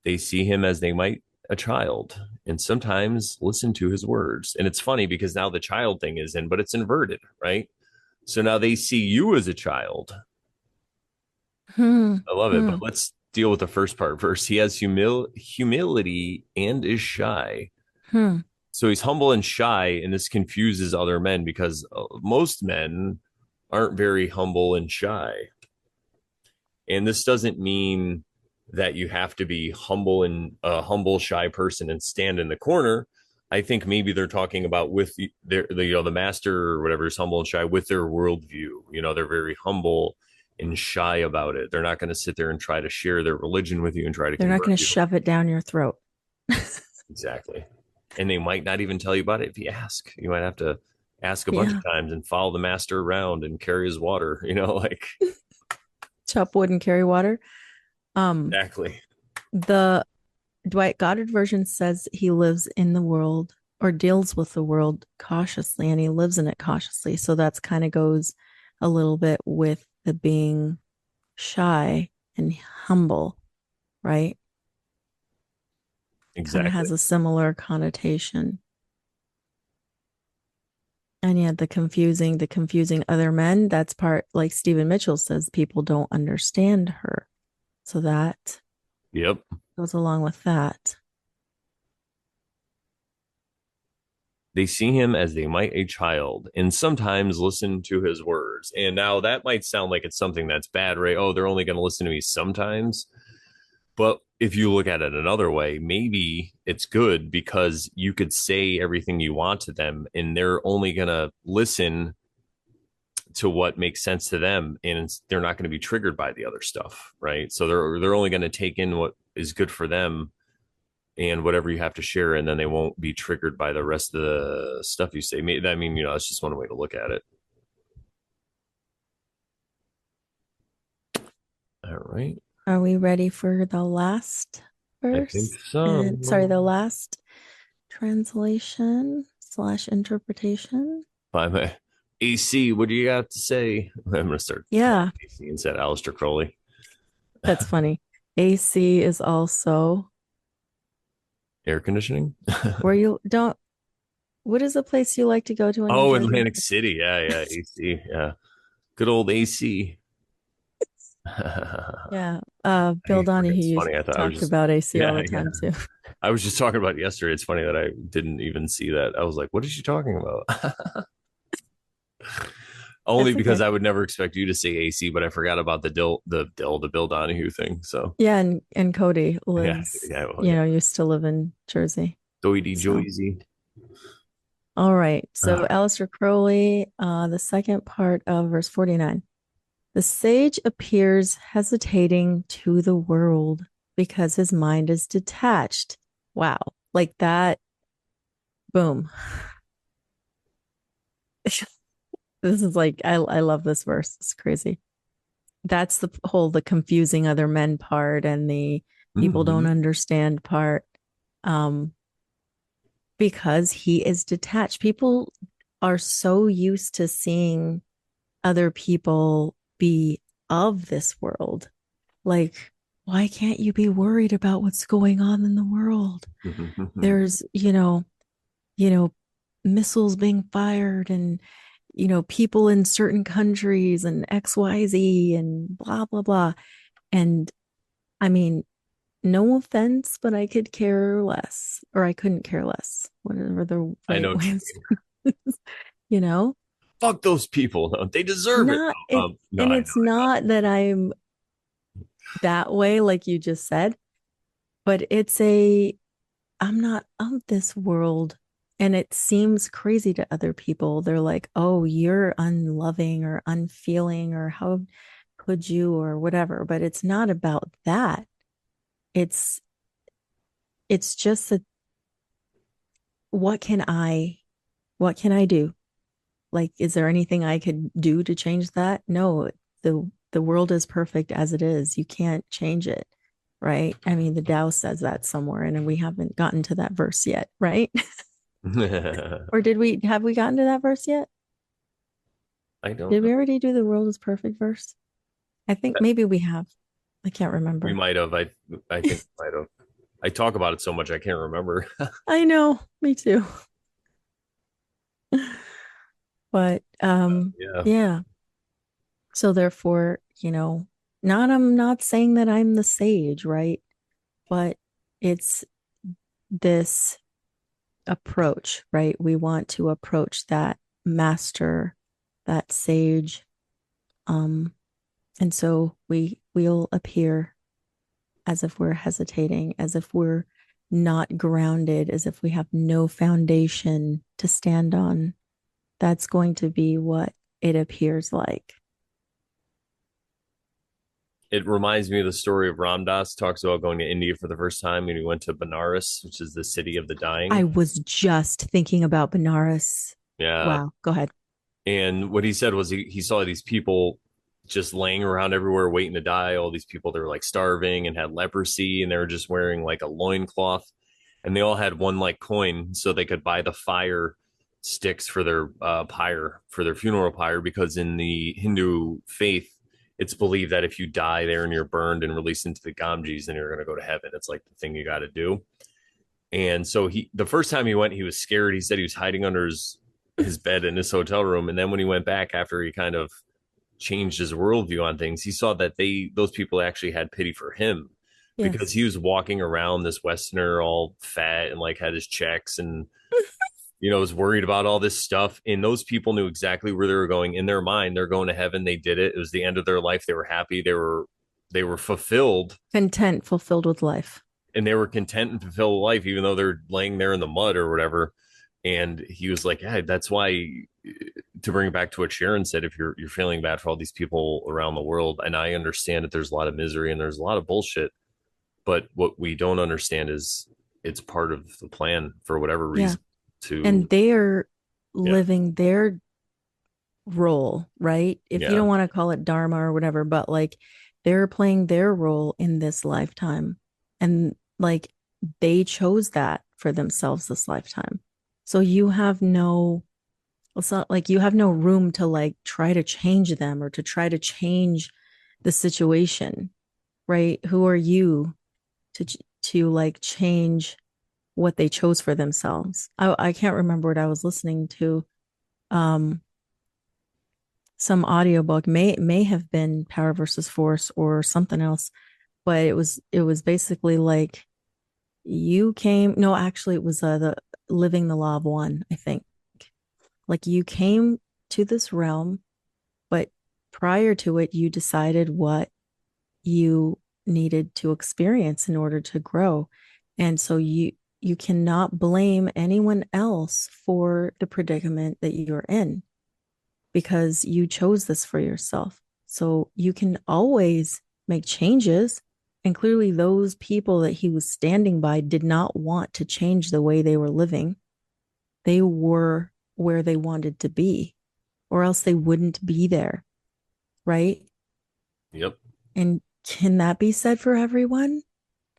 They see him as they might a child and sometimes listen to his words. And it's funny because now the child thing is in, but it's inverted, right? So now they see you as a child. Hmm. I love it. Hmm. But let's deal with the first part first. He has humility and is shy. Hmm. So he's humble and shy, and this confuses other men because most men aren't very humble and shy. And this doesn't mean that you have to be humble and a humble, shy person and stand in the corner. I think maybe they're talking about with the master or whatever is humble and shy with their worldview. You know, they're very humble and shy about it. They're not going to sit there and try to share their religion with you and try to They're not convert going to you. shove it down your throat. Exactly. And they might not even tell you about it if you ask. You might have to ask a bunch Yeah. of times and follow the master around and carry his water, you know, like Chop wood and carry water. exactly. The Dwight Goddard version says he lives in the world or deals with the world cautiously and he lives in it cautiously. So that's kind of goes a little bit with the being shy and humble, right? Kind of Exactly. has a similar connotation. And yeah, the confusing other men, that's part like Stephen Mitchell says, people don't understand her. So that Yep. goes along with that. They see him as they might a child and sometimes listen to his words. And now that might sound like it's something that's bad, right? Oh, they're only going to listen to me sometimes. But if you look at it another way, maybe it's good because you could say everything you want to them and they're only going to listen to what makes sense to them and they're not going to be triggered by the other stuff, right? So they're only going to take in what is good for them and whatever you have to share, and then they won't be triggered by the rest of the stuff you say. I mean, you know, that's just one way to look at it. All right. Are we ready for the last I think verse? so. And sorry, the last translation slash interpretation. By my AC, what do you got to say? I'm going to start Yeah, AC instead of Aleister Crowley. that's funny. AC is also Air conditioning? where you don't, what is the place you like to go to when you Oh, drive your Atlantic City. Yeah, yeah. AC. Yeah. Good old AC. Yeah. I Bill forget. Donahue It's used funny. I to thought I was talk just, about AC all yeah, the yeah. time too. I was just talking about it yesterday. It's funny that I didn't even see that. I was like, what is she talking about? Only That's because okay. I would never expect you to say AC, but I forgot about the Bill Donahue thing. So Yeah, and Cody yeah, lives, yeah, well, yeah. used to live in Jersey. Doity So, Joyzy. all right. So, Ah, Aleister Crowley, the second part of verse 49. The sage appears hesitating to the world because his mind is detached. Wow. Like that, boom. This is like, I love this verse. It's crazy. That's the confusing other men part and the people don't mhm. understand part. Um, because he is detached. People are so used to seeing other people be of this world. Like, why can't you be worried about what's going on in the world? There's, you know, missiles being fired and, people in certain countries and XYZ and blah, blah, blah. And I mean, no offense, but I could care less, or I couldn't care less, whatever the I right know what way you is, mean. you know? Fuck those people. No, they deserve it. Not No, it, no, and I know. it's not that I'm that way, like you just said, but I'm not of this world. And it seems crazy to other people. They're like, oh, you're unloving or unfeeling, or how could you, or whatever. But it's not about that. It's it's just that what can I what can I do? Like, is there anything I could do to change that? No, the world is perfect as it is. You can't change it, right? I mean, the Tao says that somewhere, and we haven't gotten to that verse yet, right? Or did we have we gotten to that verse yet? I don't Did know. we already do the world is perfect verse? I think maybe we have. I can't We remember. might have. I think we might have. I talk about it so much I can't remember. I know, me too. But Yeah. yeah. So therefore, not I'm not saying that I'm the sage, right? But it's this approach, right? We want to approach that master, that sage. Um, and so we'll appear as if we're hesitating, as if we're not grounded, as if we have no foundation to stand on. That's going to be what it appears like. It reminds me of the story of Ram Dass talks about going to India for the first time and he went to Benares, which is the city of the I dying. was just thinking about Benares. Yeah. Wow, go ahead. And what he said was he saw these people just laying around everywhere waiting to die. All these people, they were like starving and had leprosy and they were just wearing like a loincloth. And they all had one like coin so they could buy the fire sticks for their pyre, for their funeral pyre, because in the Hindu faith, it's believed that if you die there and you're burned and released into the Ganges, then you're going to go to heaven. It's like the thing you got to do. And so the first time he went, he was scared. He said he was hiding under his bed in his hotel room. And then when he went back after he kind of changed his worldview on things, he saw that those people actually had pity for him because he Yes. was walking around this Westerner all fat and like had his checks and was worried about all this stuff. And those people knew exactly where they were going in their mind. They're going to heaven. They did it. It was the end of their life. They were happy. They were fulfilled Content, fulfilled with life. and they were content and fulfilled life, even though they're laying there in the mud or whatever. And he was like, "Yeah, that's why." To bring it back to what Sharon said, if you're feeling bad for all these people around the world, and I understand that there's a lot of misery and there's a lot of bullshit, but what we don't understand is it's part of the plan for whatever Yeah. reason. To And they're yeah, living their role, right? If you yeah, don't want to call it dharma or whatever, but like they're playing their role in this lifetime. And like they chose that for themselves this lifetime. So it's not like you have no room to like try to change them or to try to change the situation, right? Who are you to like change what they chose for themselves? I can't remember what I was listening to. Um, some audiobook may have been Power versus Force or something else, but it was basically like you came. No, actually, it was the Living the Law of One. I think like you came to this realm. but prior to it, you decided what you needed to experience in order to grow. And so you cannot blame anyone else for the predicament that you're in because you chose this for yourself. So you can always make changes. And clearly, those people that he was standing by did not want to change the way they were living. They were where they wanted to be, or else they wouldn't be there. Right. Yep. And can that be said for everyone?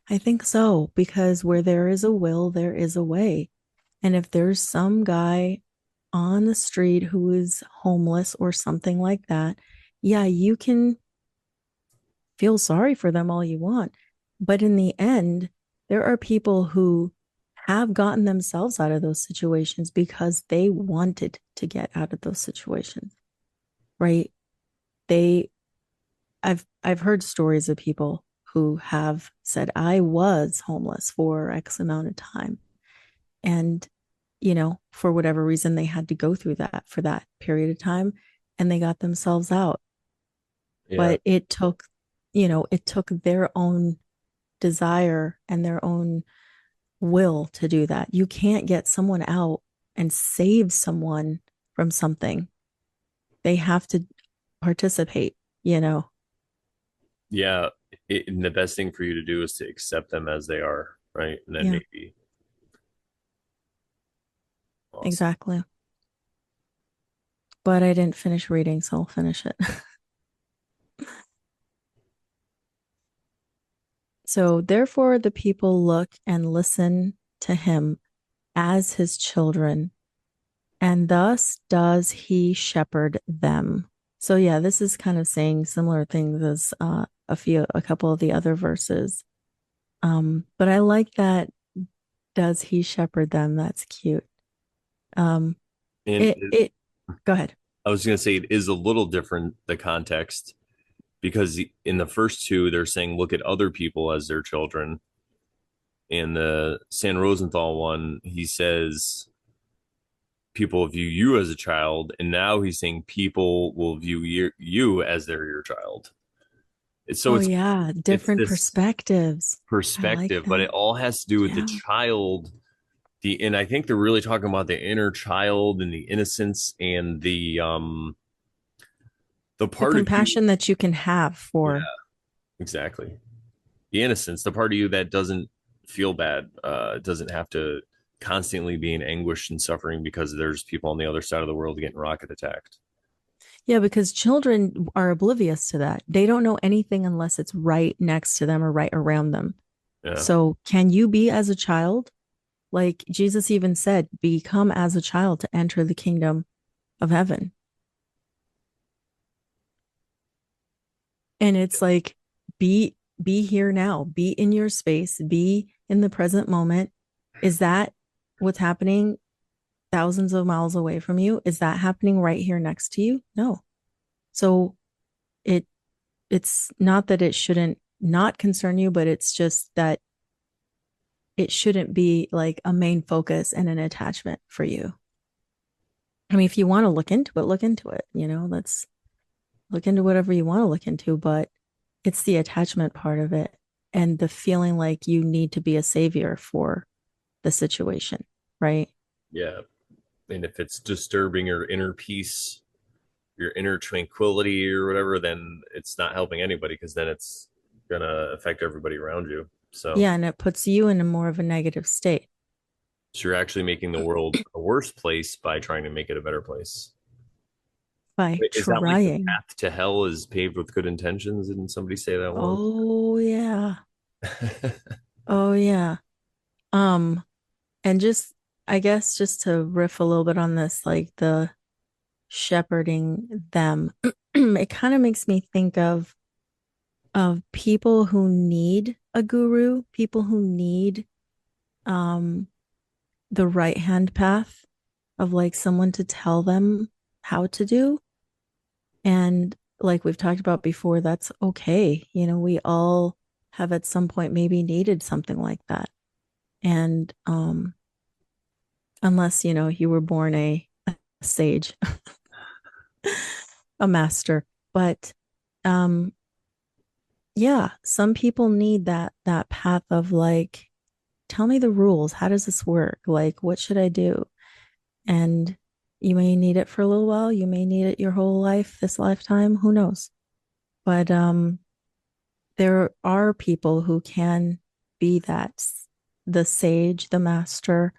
I think so, because where there is a will, there is a way. And if there's some guy on the street who is homeless or something like that, yeah, you can feel sorry for them all you want. But in the end, there are people who have gotten themselves out of those situations because they wanted to get out of those situations, right? They I've heard stories of people who have said, I was homeless for X amount of time. And, for whatever reason, they had to go through that for that period of time and they got themselves out. Yeah. But it took their own desire and their own will to do that. You can't get someone out and save someone from something. They have to participate. Yeah. And the best thing for you to do is to accept them as they are, right? And then Yeah, maybe awesome. exactly. But I didn't finish reading, so I'll finish it. So, therefore, the people look and listen to him as his children, and thus does he shepherd them. So, yeah, this is kind of saying similar things as a couple of the other verses. But I like that. Does he shepherd them? That's cute. Um, And it. Go ahead. I was going to say it is a little different, the context, because in the first two, they're saying, look at other people as their children. In the San Rosenthal one, he says, people view you as a child. And now he's saying people will view you as your child. So Oh it's yeah, it's different this perspectives. I like perspective, but that. it all has to do with the Yeah. child. And I think they're really talking about the inner child and the innocence and the The part of you. compassion that you can have Yeah, for. exactly. The innocence, the part of you that doesn't feel bad, doesn't have to constantly be in anguish and suffering because there's people on the other side of the world getting rocket attacked. Yeah, because children are oblivious to that. They don't know anything unless it's right next to them or right around them. Yeah. So, can you be as a child? Like Jesus even said, become as a child to enter the kingdom of heaven. And it's like, be here now, be in your space, be in the present moment. Is that what's happening thousands of miles away from you? Is that happening right here next to you? No. So it it's not that it shouldn't not concern you, but it's just that it shouldn't be like a main focus and an attachment for you. I mean, if you want to look into it, let's look into whatever you want to look into, but it's the attachment part of it and the feeling like you need to be a savior for the situation, right? Yeah. And if it's disturbing your inner peace, your inner tranquility or whatever, then it's not helping anybody because then it's gonna affect everybody around you. So, Yeah, and it puts you in a more of a negative state so you're actually making the world a worse place by trying to make it a better place. by Is that like the trying. path to hell is paved with good intentions? Didn't somebody say that once? Oh yeah. Oh yeah. Um, and just I guess just to riff a little bit on this, like the shepherding them, it kind of makes me think of people who need a guru, people who need um the right hand path of like someone to tell them how to do. And like we've talked about before, that's okay. We all have at some point maybe needed something like that. And unless, you were born a sage. a master. But um yeah, some people need that path of like, tell me the rules. How does this work? Like, what should I do? And you may need it for a little while. You may need it your whole life, this lifetime. Who knows? But there are people who can be that, the sage, the master.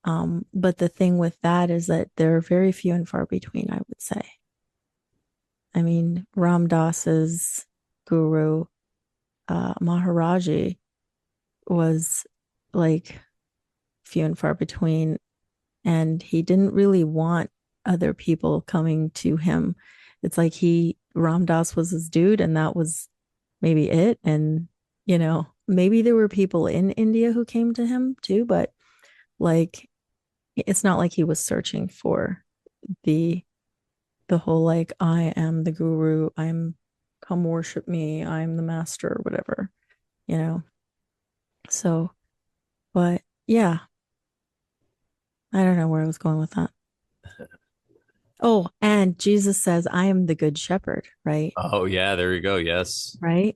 But the thing with that is that they're very few and far between, I would say. I mean, Ram Dass's guru, Maharaji, was like few and far between, and he didn't really want other people coming to him. It's like Ram Dass was his dude, and that was maybe it. And maybe there were people in India who came to him too, but like it's not like he was searching for the whole like, I am the guru, I'm, come worship me, I'm the master or whatever, you know. So, but yeah, I don't know where I was going with that. Oh, and Jesus says, I am the good shepherd, right? Oh yeah, there you go. Yes. Right.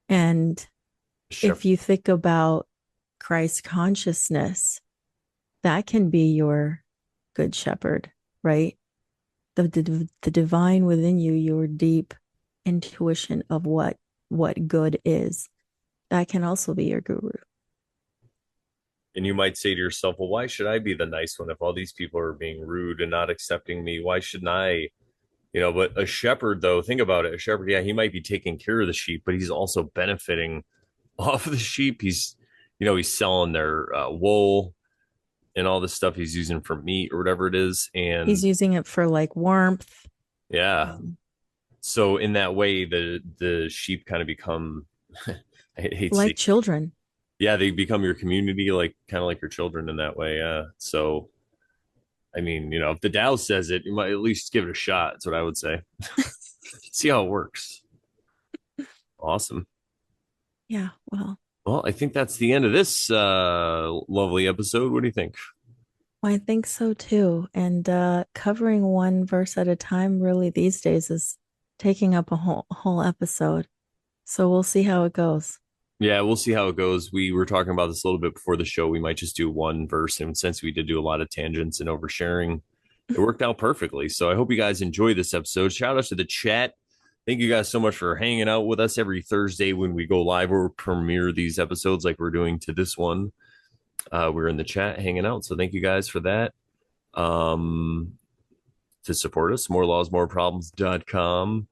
And Shep- if you think about Christ consciousness, that can be your good shepherd, right? The divine within you, your deep intuition of what good is, that can also be your guru. And you might say to yourself, well, why should I be the nice one if all these people are being rude and not accepting me? Why shouldn't I? But a shepherd, though, think about it. A shepherd, yeah, he might be taking care of the sheep, but he's also benefiting off of the sheep. He's selling their wool and all the stuff he's using for meat or whatever it is. He's And using it for like warmth. yeah, um, so in that way, the sheep kind of become, I hate to like say, children. yeah, they become your community, like kind of like your children in that way. Yeah. So, I mean, if the Tao says it, you might at least give it a shot. That's what I would say. See how it works. Awesome. Yeah, well, Well, I think that's the end of this lovely episode. What do you think? I think so too. And covering one verse at a time really these days is taking up a whole episode. So we'll see how it goes. Yeah, we'll see how it goes. We were talking about this a little bit before the show. We might just do one verse. And since we did do a lot of tangents and oversharing, it worked out perfectly. So I hope you guys enjoy this episode. Shout out to the chat. Thank you guys so much for hanging out with us every Thursday when we go live or premiere these episodes like we're doing to this one. We're in the chat hanging out. So thank you guys for that. Um, to support us, morelawsmoreproblems.com.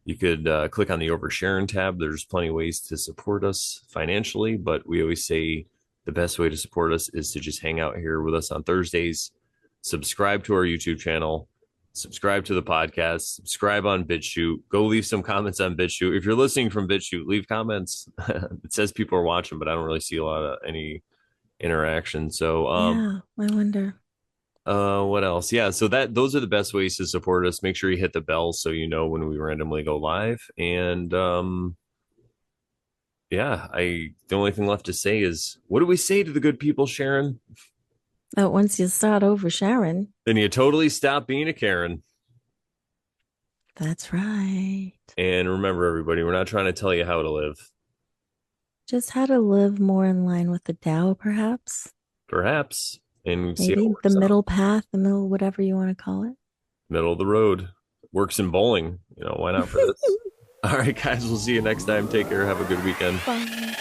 You could click on the oversharing tab. There's plenty of ways to support us financially, but we always say the best way to support us is to just hang out here with us on Thursdays. Subscribe to our YouTube channel, subscribe to the podcast, subscribe on BitChute. Go leave some comments on BitChute. If you're listening from BitChute, leave comments. It says people are watching, but I don't really see a lot of any interaction. So Yeah, I wonder. what else? Yeah, so those are the best ways to support us. Make sure you hit the bell so you know when we randomly go live. And yeah, the only thing left to say is, what do we say to the good people, Sharon? But once you start over Sharon, Then you totally stop being a Karen. that's right. And remember, everybody, we're not trying to tell you how to live. Just how to live more in line with the Tao, perhaps. Perhaps. And see how it Maybe the works out. middle path, the middle, whatever you want to call it. Middle of the road. Works in bowling. Why not for this? All right, guys, we'll see you next time. Take care. Have a good weekend. Bye.